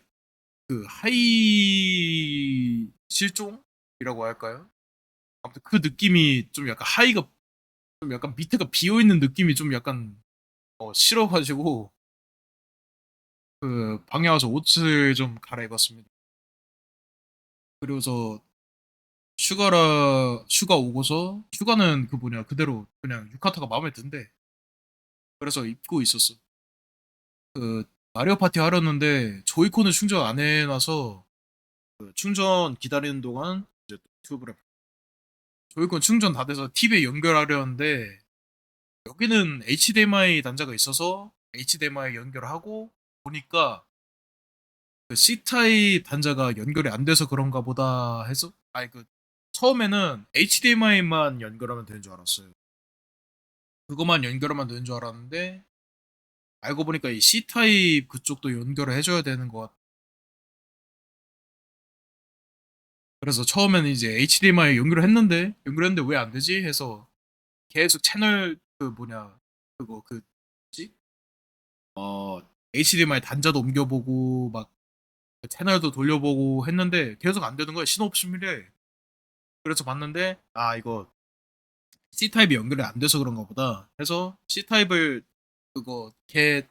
S1: 그 하이 실종이라고 할까요? 아무튼 그 느낌이 좀 약간 하이가 좀 약간 밑에가 비어 있는 느낌이 좀 약간 싫어가지고 그 방에 와서 옷을 좀 갈아입었습니다. 그리고서 슈가 오고서 슈가는 그 뭐냐 그대로 그냥 유카타가 마음에 든대. 그래서 입고 있었어. 그 마리오 파티 하려는데 조이콘을 충전 안 해놔서 그 충전 기다리는 동안 이제 유튜브를 조이콘 충전 다 돼서 TV에 연결하려는데 여기는 HDMI 단자가 있어서 HDMI 연결하고 보니까 그 C타입 단자가 연결이 안 돼서 그런가 보다 해서 처음에는 HDMI만 연결하면 되는 줄 알았어요. 그것만 연결하면 되는 줄 알았는데 알고 보니까 이 C타입 그쪽도 연결을 해줘야 되는 것 같아. 그래서 처음에는 이제 HDMI 연결했는데 왜 안 되지? 해서 계속 채널 그 뭐냐 그거 그 뭐지? HDMI 단자도 옮겨보고 막 채널도 돌려보고 했는데 계속 안 되는 거야. 신호 없음이래. 그래서 봤는데 아 이거 C타입이 연결이 안 돼서 그런가 보다 해서 C타입을 그거 걔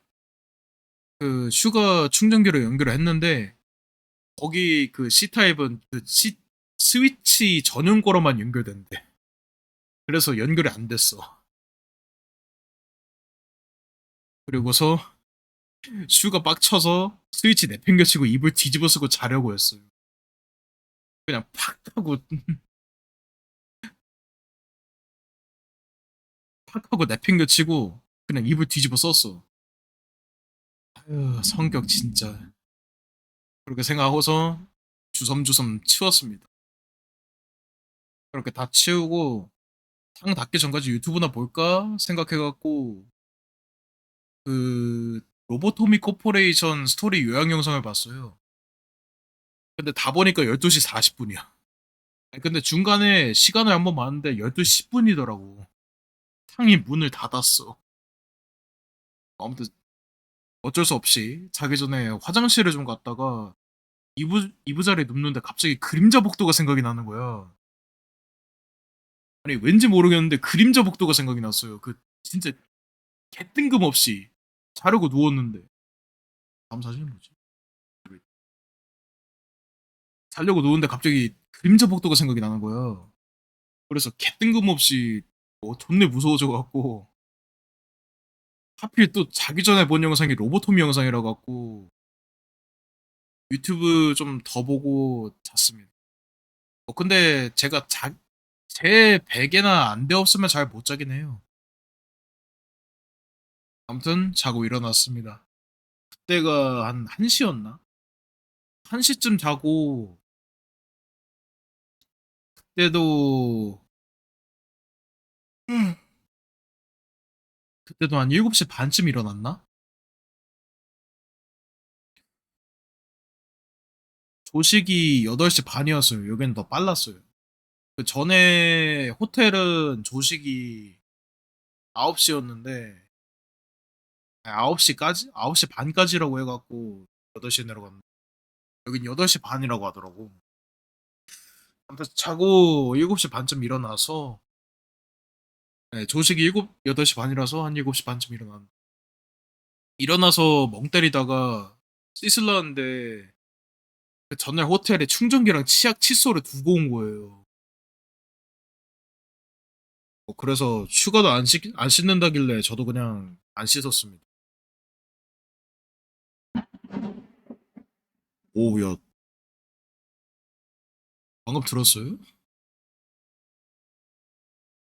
S1: 그 슈가 충전기로 연결을 했는데 거기 그 C타입은 그 스위치 전용 거로만 연결된대. 그래서 연결이 안 됐어. 그리고서 슈가 빡쳐서 스위치 내팽겨치고 이불 뒤집어 쓰고 자려고 했어요. 그냥 팍 하고 팍 하고 내팽겨치고 그냥 이불 뒤집어 썼어. 아유, 성격 진짜. 그렇게 생각하고서 주섬주섬 치웠습니다. 그렇게 다 치우고 탕 닦기 전까지 유튜브나 볼까 생각해갖고 그 로보토미 코퍼레이션 스토리 요약 영상을 봤어요. 근데 다 보니까 12시 40분이야. 근데 중간에 시간을 한번 봤는데 12시 10분이더라고. 탕이 문을 닫았어. 아무튼 어쩔 수 없이 자기 전에 화장실을 좀 갔다가 이부자리에 눕는데 갑자기 그림자 복도가 생각이 나는 거야. 아니 왠지 모르겠는데 그림자 복도가 생각이 났어요. 그 진짜 개 뜬금없이 자려고 누웠는데 다음 사진은 뭐지? 자려고 누웠는데 갑자기 그림자 복도가 생각이 나는 거야. 그래서 개 뜬금없이 존내 무서워져 갖고 하필 또 자기 전에 본 영상이 로보토미 영상이라 갖고 유튜브 좀 더 보고 잤습니다. 근데 제가 제 베개나 안대 없으면 잘 못 자긴 해요. 아무튼 자고 일어났습니다. 그때가 한 1시였나? 1시쯤 자고 그때도 음, 그때도 한 7시 반쯤 일어났나? 조식이 8시 반이었어요. 여기는 더 빨랐어요. 그 전에 호텔은 조식이 9시였는데 9시까지? 9시 반까지라고 해갖고 8시에 내려갔는데 여긴 8시 반이라고 하더라고. 아무튼 자고 7시 반쯤 일어나서 네, 조식이 8시 반이라서 한 7시 반쯤 일어나서 멍 때리다가 씻으려는데 그 전날 호텔에 충전기랑 치약 칫솔을 두고 온 거예요. 그래서 휴가도 안 씻는다길래 저도 그냥 안 씻었습니다. 오, 야, 방금 들었어요?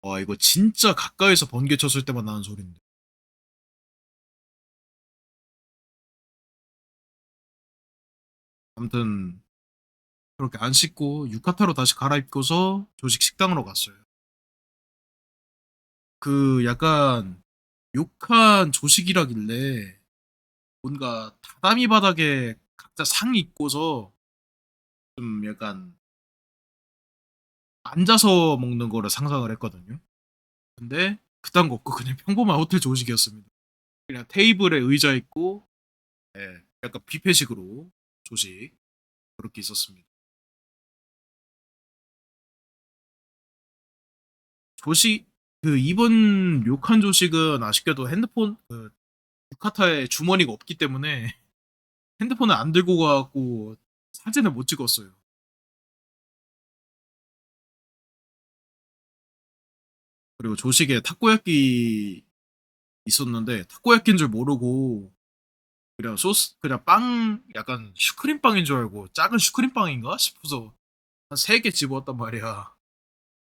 S1: 와, 이거 진짜 가까이서 번개 쳤을 때만 나는 소리인데. 아무튼 그렇게 안 씻고 유카타로 다시 갈아입고서 조식 식당으로 갔어요. 그 약간 욕한 조식이라길래 뭔가 다다미 바닥에 각자 상 있고서 좀 약간 앉아서 먹는 거를 상상을 했거든요. 근데 그딴 거 없고 그냥 평범한 호텔 조식이었습니다. 그냥 테이블에 의자 있고 예, 약간 뷔페식으로 조식 그렇게 있었습니다. 조식 그 이번 료칸 조식은 아쉽게도 핸드폰 그 유카타에 주머니가 없기 때문에 핸드폰을 안 들고 가고 사진을 못 찍었어요. 그리고 조식에 타코야끼 있었는데 타코야끼인 줄 모르고 그냥 소스 그냥 빵 약간 슈크림 빵인 줄 알고 작은 슈크림 빵인가 싶어서 한 3개 집어왔단 말이야.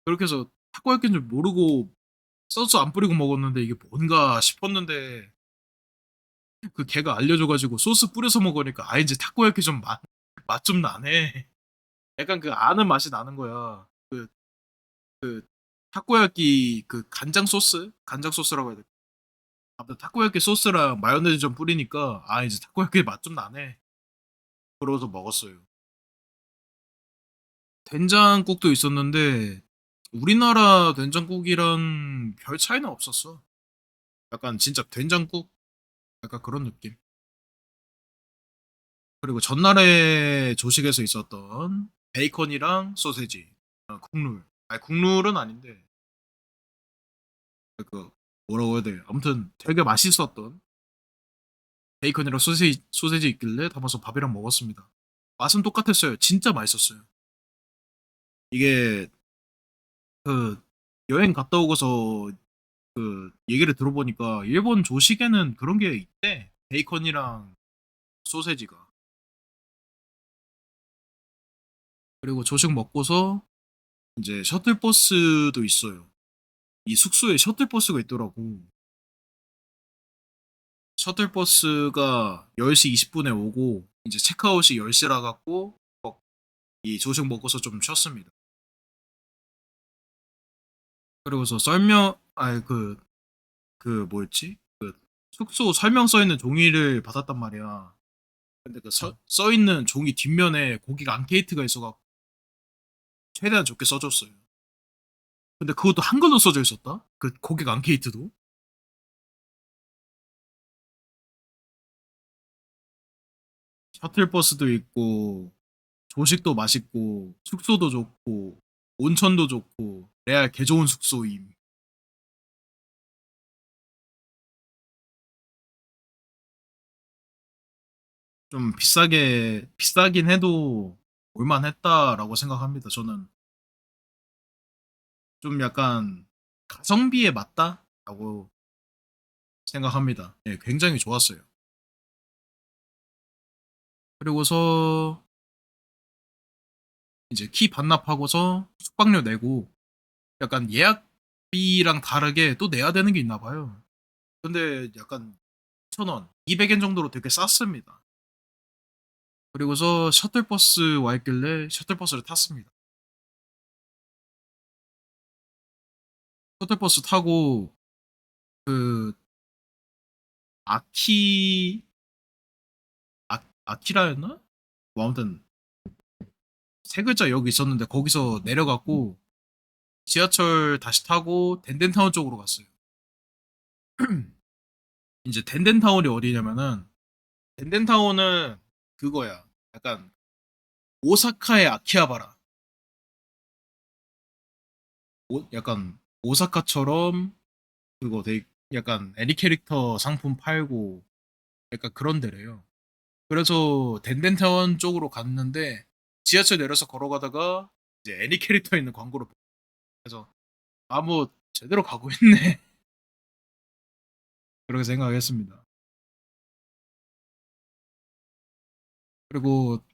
S1: 그렇게 해서 타코야끼인 줄 모르고 소스 안 뿌리고 먹었는데 이게 뭔가 싶었는데 그 걔가 알려줘가지고 소스 뿌려서 먹으니까 아 이제 타코야끼 좀 맛 좀 나네. 약간 그 아는 맛이 나는 거야. 그 타코야끼 그 간장 소스라고 해야 돼. 아무튼 타코야끼 소스랑 마요네즈 좀 뿌리니까 아 이제 타코야끼 맛 좀 나네. 그러고서 먹었어요. 된장국도 있었는데 우리나라 된장국이랑 별 차이는 없었어. 약간 진짜 된장국 약간 그런 느낌. 그리고 전날에 조식에서 있었던 베이컨이랑 소세지, 국룰. 아니 국룰은 아닌데 그 뭐라고 해야 돼? 아무튼 되게 맛있었던 베이컨이랑 소세지 있길래 담아서 밥이랑 먹었습니다. 맛은 똑같았어요. 진짜 맛있었어요. 이게 그 여행 갔다 오고서 그 얘기를 들어보니까 일본 조식에는 그런 게 있대. 베이컨이랑 소세지가. 그리고 조식 먹고서 이제 셔틀버스도 있어요. 이 숙소에 셔틀버스가 있더라고. 셔틀버스가 10시 20분에 오고 이제 체크아웃이 10시라 갖고 이 조식 먹고서 좀 쉬었습니다. 그리고서 뭐였지? 그 숙소 설명 써 있는 종이를 받았단 말이야. 근데 그 써 있는 종이 뒷면에 고객 앙케이트가 있어갖고 최대한 좋게 써줬어요. 근데 그것도 한글로 써져 있었다? 그 고객 앙케이트도? 셔틀버스도 있고 조식도 맛있고 숙소도 좋고 온천도 좋고 레알 개 좋은 숙소임. 좀 비싸긴 해도 올만했다라고 생각합니다. 저는 좀 약간 가성비에 맞다라고 생각합니다. 예, 굉장히 좋았어요. 그리고서 이제 키 반납하고서 숙박료 내고 약간 예약비랑 다르게 또 내야 되는 게 있나 봐요. 근데 약간 1,000원, 200엔 정도로 되게 쌌습니다. 그리고서 셔틀버스 와 있길래 셔틀버스를 탔습니다. 셔틀버스 타고 그 아키 아키라였나? 뭐 아무튼 세 글자 역이 있었는데 거기서 내려갔고 지하철 다시 타고 덴덴타운 쪽으로 갔어요. 이제 덴덴타운이 어디냐면은 덴덴타운은 그거야. 약간 오사카의 아키하바라. 약간 오사카처럼 그거 되게 약간 애니 캐릭터 상품 팔고 약간 그런 데래요. 그래서 덴덴타운 쪽으로 갔는데 지하철 내려서 걸어가다가 이제 애니 캐릭터 있는 광고를 보면서 아 뭐 제대로 가고 있네 그렇게 생각했습니다. 그리고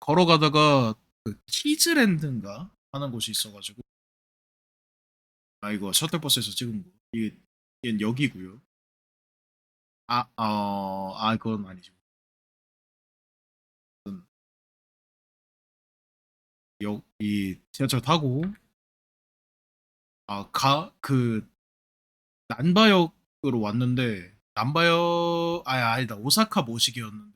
S1: 걸어가다가 그 키즈랜드인가 하는 곳이 있어가지고 아 이거 셔틀버스에서 찍은 거 이게 여기고요. 그건 아니죠. 이 지하철 타고 그 난바역으로 왔는데 난바역 아니다 오사카 모시기였는데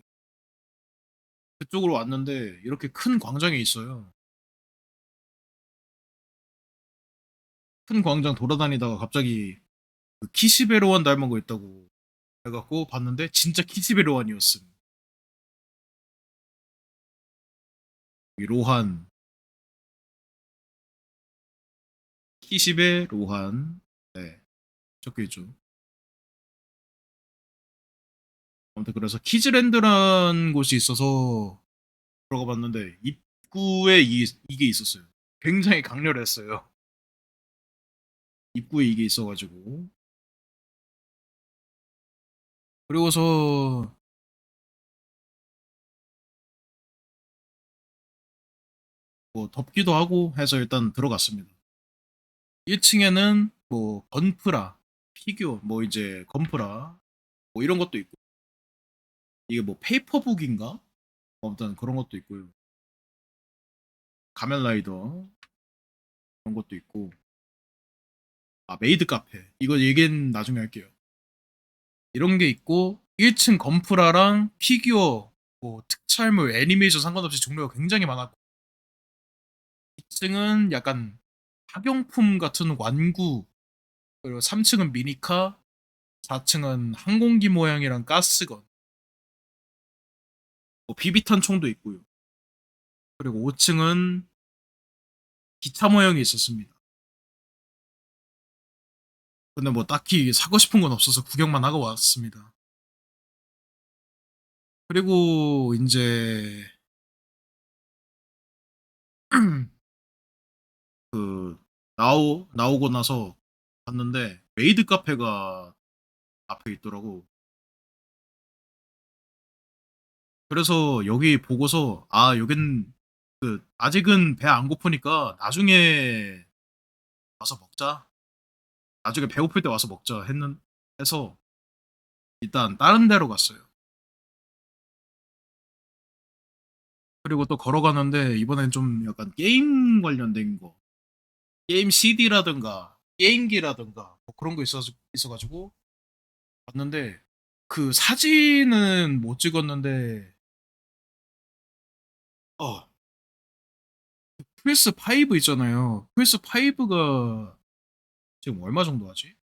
S1: 그쪽으로 왔는데 이렇게 큰 광장이 있어요. 큰 광장 돌아다니다가 갑자기 그 키시베로원 닮은 거 있다고 해갖고 봤는데 진짜 키시베로원이었음. 이 로한 키시베로한 네 적혀 있죠. 아무튼 그래서 키즈랜드란 곳이 있어서 들어가 봤는데 입구에 이게 있었어요. 굉장히 강렬했어요. 입구에 이게 있어가지고 그리고서 뭐 덥기도 하고 해서 일단 들어갔습니다. 1층에는 뭐 건프라, 피규어, 뭐 이제 건프라 뭐 이런 것도 있고 이게 뭐 페이퍼북인가? 아무튼 그런 것도 있고요. 가면라이더 그런 것도 있고 메이드 카페 이거 얘기는 나중에 할게요. 이런 게 있고 1층 건프라랑 피규어 뭐 특촬물 애니메이션 상관없이 종류가 굉장히 많았고 2층은 약간 학용품 같은 완구 그리고 3층은 미니카 4층은 항공기 모양이랑 가스건 뭐 비비탄 총도 있고요. 그리고 5층은 기차 모형이 있었습니다. 근데 뭐 딱히 사고 싶은 건 없어서 구경만 하고 왔습니다. 그리고 이제 그 나오고 나서 봤는데 메이드 카페가 앞에 있더라고. 그래서 여기 보고서 아 여긴 그 아직은 배 안 고프니까 나중에 와서 먹자. 나중에 배고플 때 와서 먹자 했는 해서 일단 다른 데로 갔어요. 그리고 또 걸어가는데 이번엔 좀 약간 게임 관련된 거, 게임 CD라든가 게임기라든가 뭐 그런 거 있어가지고 봤는데 그 사진은 못 찍었는데 어 플스 5 있잖아요. 플스 5가 지금 얼마 정도 하지?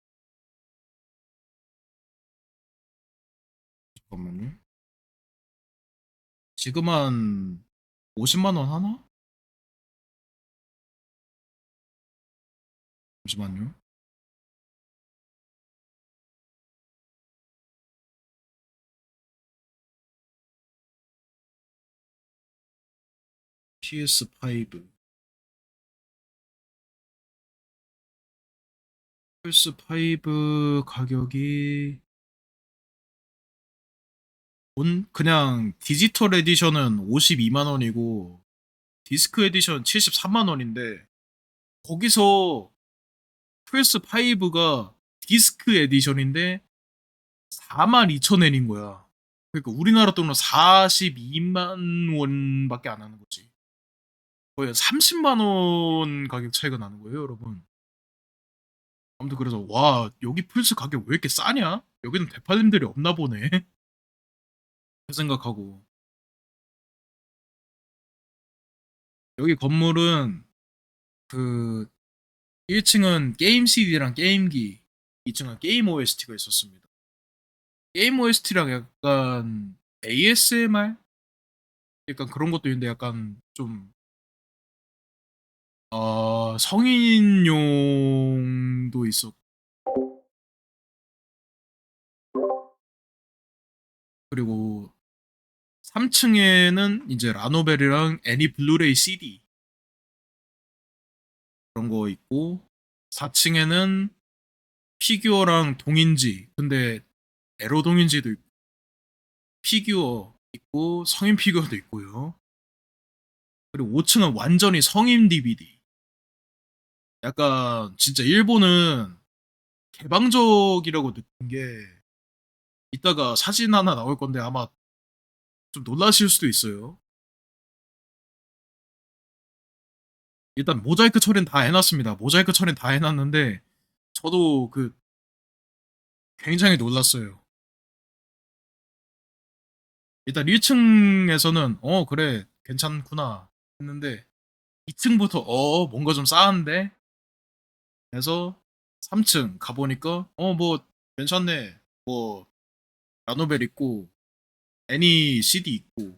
S1: 잠깐만요. 지금 한 50만 원 하나? 잠시만요. PS5 플스5 가격이 그냥 디지털 에디션은 52만 원이고 디스크 에디션 73만 원인데 거기서 플스5가 디스크 에디션인데 4만 2천 엔인 거야. 그러니까 우리나라 돈으로 42만 원밖에 안 하는 거지. 거의 30만 원 가격 차이가 나는 거예요, 여러분. 아무튼 그래서 와 여기 플스 가격 왜 이렇게 싸냐? 여기는 대팔님들이 없나 보네. 그 생각하고 여기 건물은 그 1층은 게임 CD랑 게임기, 2층은 게임 OST가 있었습니다. 게임 OST랑 약간 ASMR? 약간 그런 것도 있는데 약간 좀 성인용도 있었고 그리고 3층에는 이제 라노벨이랑 애니 블루레이 CD 그런 거 있고 4층에는 피규어랑 동인지 근데 에로 동인지도 있고 피규어 있고 성인 피규어도 있고요. 그리고 5층은 완전히 성인 DVD. 약간 진짜 일본은 개방적이라고 느낀 게 이따가 사진 하나 나올 건데 아마 좀 놀라실 수도 있어요. 일단 모자이크 처리는 다 해놨습니다. 모자이크 처리는 다 해놨는데 저도 그 굉장히 놀랐어요. 일단 1층에서는 그래 괜찮구나 했는데 2층부터 뭔가 좀 싸한데 해서 3층 가보니까 뭐 괜찮네 뭐 라노벨 있고 애니 CD 있고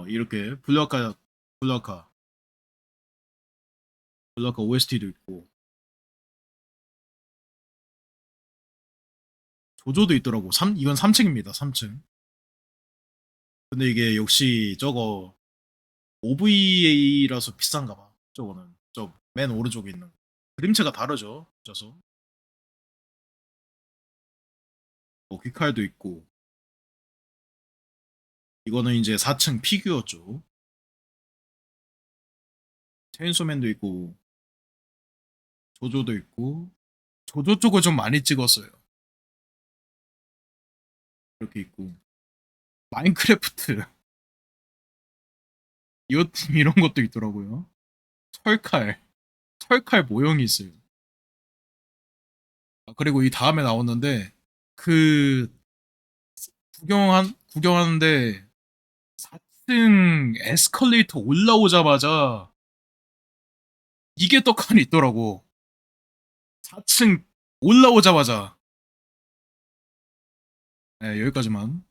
S1: 이렇게 블루아카 블루아카 OST도 있고 조조도 있더라고. 이건 3층입니다. 3층. 근데 이게 역시 저거 OVA라서 비싼가 봐. 저거는 저 맨 오른쪽에 있는 거. 그림체가 다르죠. 그래서 뭐 귀칼도 있고 이거는 이제 4층 피규어 쪽 체인소맨도 있고 조조도 있고 조조 쪽을 좀 많이 찍었어요. 이렇게 있고 마인크래프트 이런 것도 있더라고요. 철칼 철칼 모형이 있어요. 그리고 이 다음에 나오는데 그 구경하는데 4층 에스컬레이터 올라오자마자 이게 떡하니 있더라고. 4층 올라오자마자. 네, 여기까지만.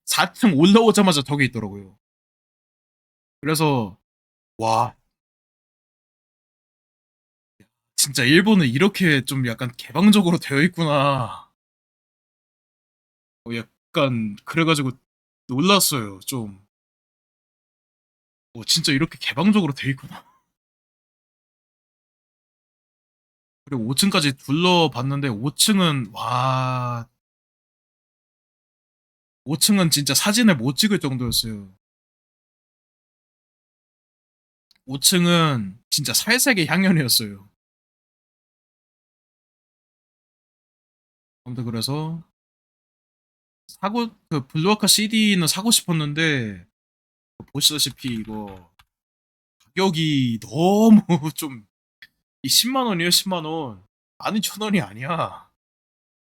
S1: 4층 올라오자마자 저기 있더라고요. 그래서 와 진짜 일본은 이렇게 좀 약간 개방적으로 되어 있구나. 약간 그래가지고 놀랐어요. 좀 진짜 이렇게 개방적으로 되어 있구나. 그리고 5층까지 둘러봤는데 5층은 와 5층은 진짜 사진을 못 찍을 정도였어요. 5층은 진짜 살색의 향연이었어요. 아무튼 그래서 사고 그 블루아카 CD는 사고 싶었는데 보시다시피 이거 가격이 너무 좀 10만 원이에요, 10만 원. 12,000원이 아니야.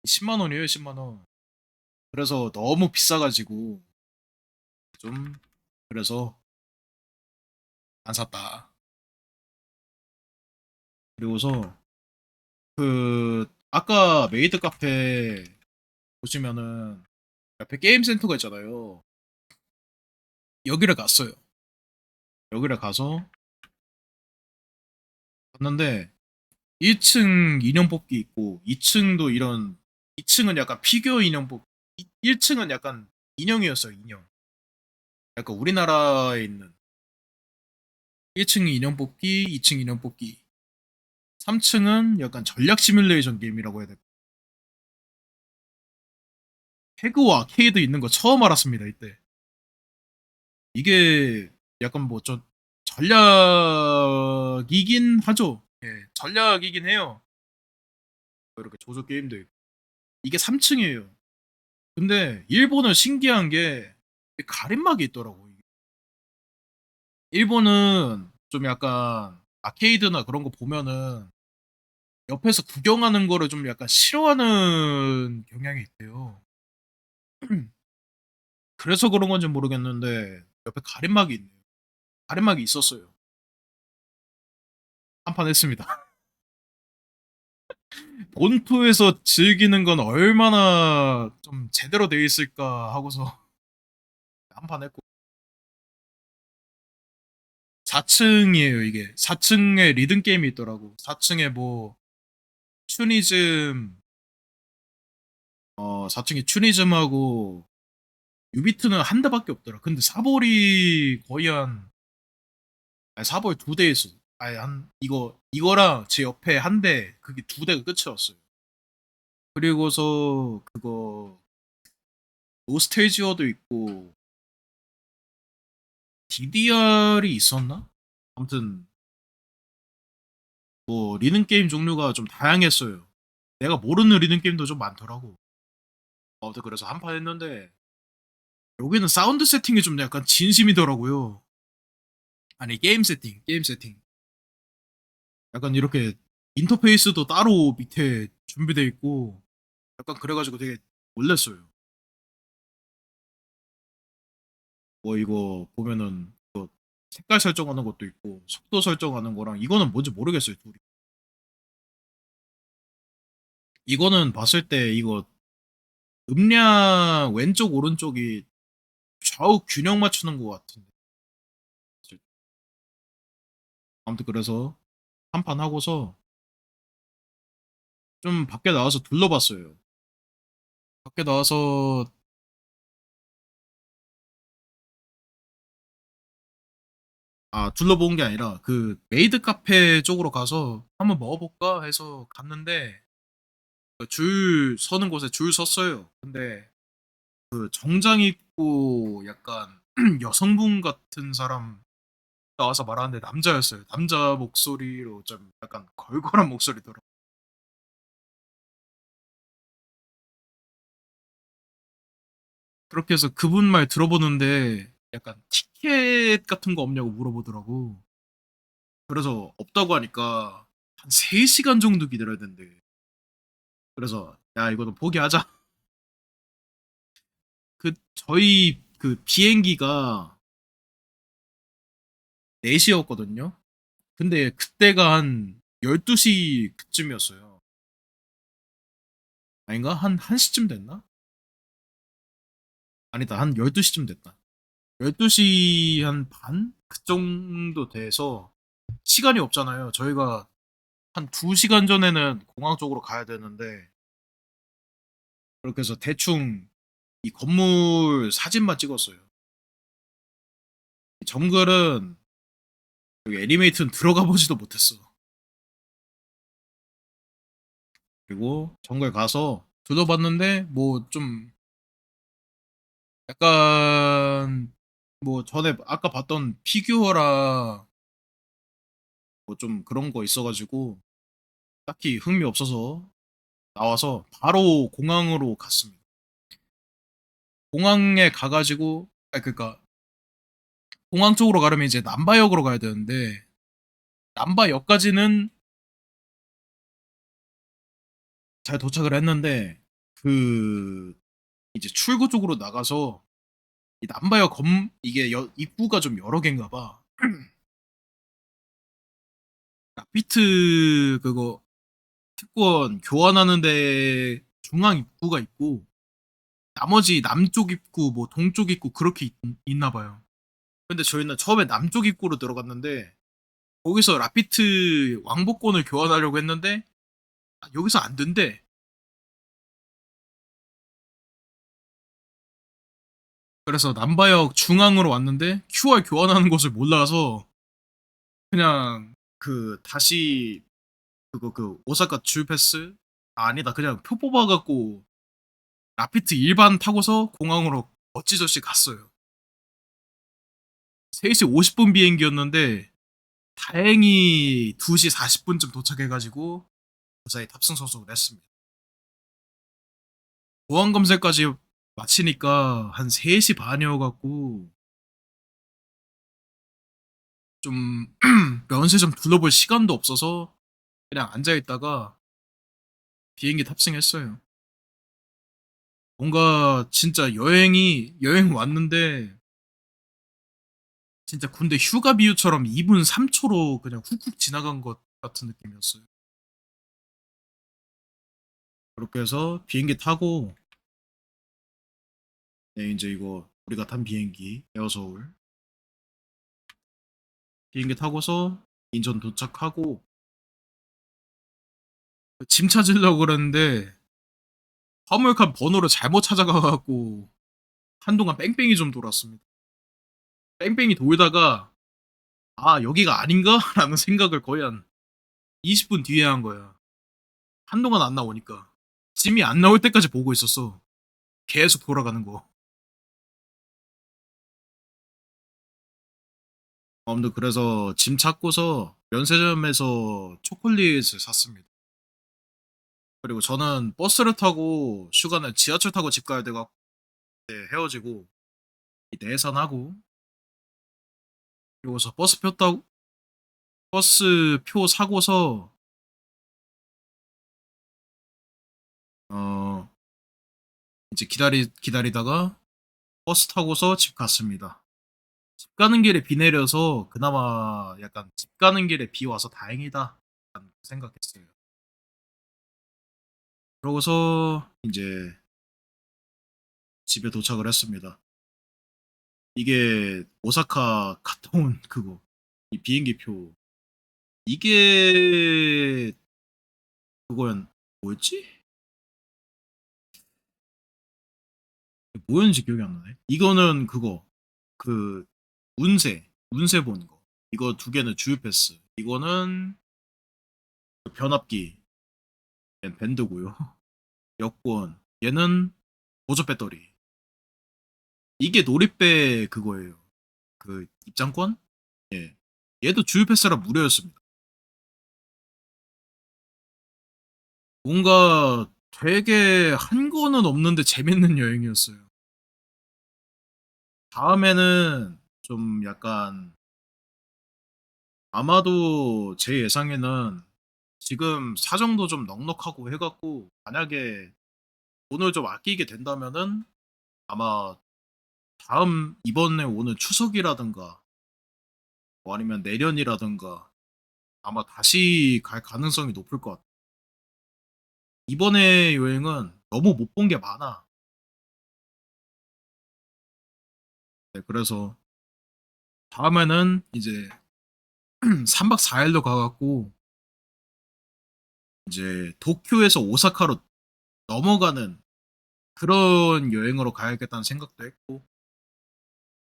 S1: 10만 원이에요, 10만 원. 그래서 너무 비싸가지고 좀 그래서 안 샀다. 그리고서 그 아까 메이드 카페 보시면은 옆에 게임 센터가 있잖아요. 여기를 갔어요. 여기를 가서 봤는데 1층 인형 뽑기 있고 2층도 이런 2층은 약간 피규어 인형 뽑기 1층은 약간 인형이었어요, 인형. 약간 우리나라에 있는 1층 인형 뽑기, 2층 인형 뽑기. 3층은 약간 전략 시뮬레이션 게임이라고 해야 될까? 태그와 아케이드 있는 거 처음 알았습니다, 이때. 이게 약간 뭐 좀 전략이긴 하죠. 예, 전략이긴 해요. 이렇게 조조 게임도 있고. 이게 3층이에요. 근데 일본은 신기한 게 가림막이 있더라고. 일본은 좀 약간 아케이드나 그런 거 보면은 옆에서 구경하는 거를 좀 약간 싫어하는 경향이 있대요. 그래서 그런 건지 모르겠는데 옆에 가림막이 있네요. 가림막이 있었어요. 한 판 했습니다. 본토에서 즐기는 건 얼마나 좀 제대로 돼 있을까 하고서 한 판 했고 4층이에요 이게 4층에 리듬 게임이 있더라고 4층에 뭐 튜니즘 4층에 튜니즘하고 유비트는 한 대밖에 없더라 근데 사볼이 거의 한 아니, 사볼 2대 있어 아니 한 이거랑 제 옆에 한 대 그게 2대가 끝이었어요 그리고서 그거 노스텔지어도 있고 DDR이 있었나? 아무튼 뭐 리듬 게임 종류가 좀 다양했어요. 내가 모르는 리듬 게임도 좀 많더라고. 아무튼 그래서 한 판 했는데 여기는 사운드 세팅이 좀 약간 진심이더라고요. 아니 게임 세팅, 게임 세팅. 약간 이렇게 인터페이스도 따로 밑에 준비돼 있고 약간 그래가지고 되게 놀랐어요. 뭐 이거 보면은 이거 색깔 설정하는 것도 있고 속도 설정하는 거랑 이거는 뭔지 모르겠어요 둘이. 이거는 봤을 때 이거 음량 왼쪽 오른쪽이 좌우 균형 맞추는 것 같은데. 아무튼 그래서 한 판 하고서 좀 밖에 나와서 둘러봤어요. 밖에 나와서 둘러본 게 아니라 그 메이드 카페 쪽으로 가서 한번 먹어볼까 해서 갔는데 그줄 서는 곳에 줄 섰어요. 근데 그 정장 입고 약간 여성분 같은 사람 나와서 말하는데 남자였어요. 남자 목소리로 좀 약간 걸걸한 목소리더라고. 그렇게 해서 그분 말 들어보는데 약간 티켓 같은 거 없냐고 물어보더라고. 그래서 없다고 하니까 한 3시간 정도 기다려야 된대. 그래서 야 이거는 포기하자. 저희 그 비행기가 4시였거든요. 근데 그때가 한 12시 그쯤이었어요. 아닌가? 한 1시쯤 됐나? 아니다. 한 12시쯤 됐다. 12시 한 반? 그 정도 돼서 시간이 없잖아요. 저희가 한 2시간 전에는 공항 쪽으로 가야 되는데 그렇게 해서 대충 이 건물 사진만 찍었어요. 정글은 여기 애니메이트는 들어가 보지도 못했어. 그리고 정글 가서 둘러봤는데 뭐 좀 약간 뭐 전에 아까 봤던 피규어라 뭐 좀 그런 거 있어가지고 딱히 흥미 없어서 나와서 바로 공항으로 갔습니다. 공항에 가가지고 그러니까 공항 쪽으로 가려면 이제 남바역으로 가야 되는데 남바역까지는 잘 도착을 했는데 그 이제 출구 쪽으로 나가서 이 남바역 이게 입구가 좀 여러 개인가 봐. 라피트 그거 특권 교환하는데 중앙 입구가 있고 나머지 남쪽 입구 뭐 동쪽 입구 그렇게 있나 봐요. 근데 저희는 처음에 남쪽 입구로 들어갔는데 거기서 라피트 왕복권을 교환하려고 했는데 여기서 안 된대. 그래서 남바역 중앙으로 왔는데 QR 교환하는 것을 몰라서 그냥 그 다시 그거 그 오사카 줄 패스 아니다 그냥 표 뽑아갖고 라피트 일반 타고서 공항으로 어찌저찌 갔어요. 3시 50분 비행기였는데 다행히 2시 40분쯤 도착해가지고 무사히 탑승 소속을 했습니다. 보안 검색까지 마치니까 한 3시 반이어갖고 좀 면세점 둘러볼 시간도 없어서 그냥 앉아있다가 비행기 탑승했어요. 뭔가 진짜 여행 왔는데 진짜 군대 휴가 비유처럼 2분 3초로 그냥 훅훅 지나간 것 같은 느낌이었어요. 그렇게 해서 비행기 타고 네, 이제 이거 우리가 탄 비행기 에어서울 비행기 타고서 인천 도착하고 짐 찾으려고 그랬는데 화물칸 번호를 잘못 찾아가갖고 한동안 뺑뺑이 좀 돌았습니다. 뺑뺑이 돌다가 아 여기가 아닌가? 라는 생각을 거의 한 20분 뒤에 한 거야. 한동안 안 나오니까 짐이 안 나올 때까지 보고 있었어. 계속 돌아가는 거. 아무튼 그래서 짐 찾고서 면세점에서 초콜릿을 샀습니다. 그리고 저는 버스를 타고 휴가는 지하철 타고 집 가야 돼갖고 헤어지고 내산하고 그리고서 버스 표 사고서 어 이제 기다리다가 버스 타고서 집 갔습니다. 집 가는 길에 비 내려서 그나마 약간 집 가는 길에 비 와서 다행이다 생각했어요. 그러고서 이제 집에 도착을 했습니다. 이게 오사카 갔다 온 그거 이 비행기 표 이게 그거였 뭐였지? 뭐였는지 기억이 안 나네. 이거는 그거 그 운세 보는 거. 이거 두 개는 주유 패스. 이거는 변압기 밴드고요. 여권 얘는 보조 배터리. 이게 놀이배 그거예요. 그 입장권? 예. 얘도 주유 패스라 무료였습니다. 뭔가 되게 한 거는 없는데 재밌는 여행이었어요. 다음에는 좀 약간 아마도 제 예상에는 지금 사정도 좀 넉넉하고 해갖고 만약에 돈을 좀 아끼게 된다면은 아마 다음 이번에 오는 추석이라든가 뭐 아니면 내년이라든가 아마 다시 갈 가능성이 높을 것 같아요. 이번에 여행은 너무 못 본 게 많아. 네, 그래서 다음에는 이제 3박 4 일로 가 갖고 이제 도쿄에서 오사카로 넘어가는 그런 여행으로 가야겠다는 생각도 했고,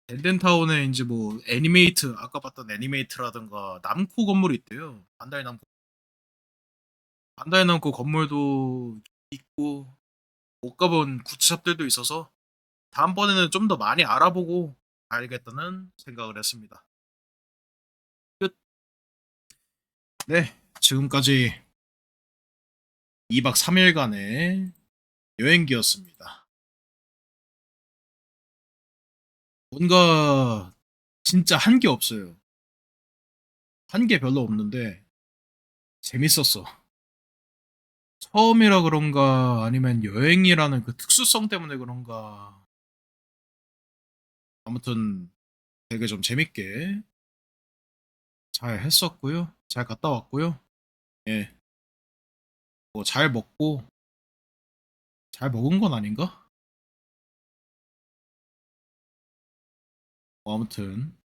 S1: 덴덴타운에 인제 뭐 애니메이트, 아까 봤던 애니메이트라든가 남코 건물이 있대요. 반다이 남코 건물도 있고 못 가본 굿즈샵들도 있어서 다음번에는 좀 더 많이 알아보고 가야겠다는 생각을 했습니다. 끝. 네. 지금까지 2박 3 일간의 여행기였습니다. 뭔가 진짜 한 게 없어요. 한 게 별로 없는데 재밌었어. 처음이라 그런가 아니면 여행이라는 그 특수성 때문에 그런가, 아무튼 되게 좀 재밌게 잘 했었고요. 잘 갔다 왔고요. 예. 뭐 잘 먹고, 잘 먹은 건 아닌가? 뭐 아무튼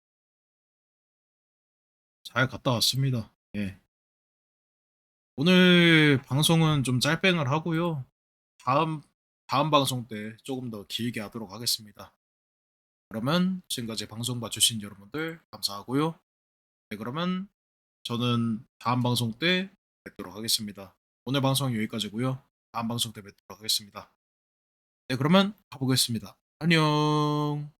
S1: 잘 갔다 왔습니다. 예. 오늘 방송은 좀 짤뱅을 하고요. 다음 다음 방송 때 조금 더 길게 하도록 하겠습니다. 그러면 지금까지 방송 봐 주신 여러분들 감사하고요. 네, 그러면 저는 다음 방송 때 뵙도록 하겠습니다. 오늘 방송 여기까지고요. 다음 방송 때 뵙도록 하겠습니다. 네, 그러면 가보겠습니다. 안녕.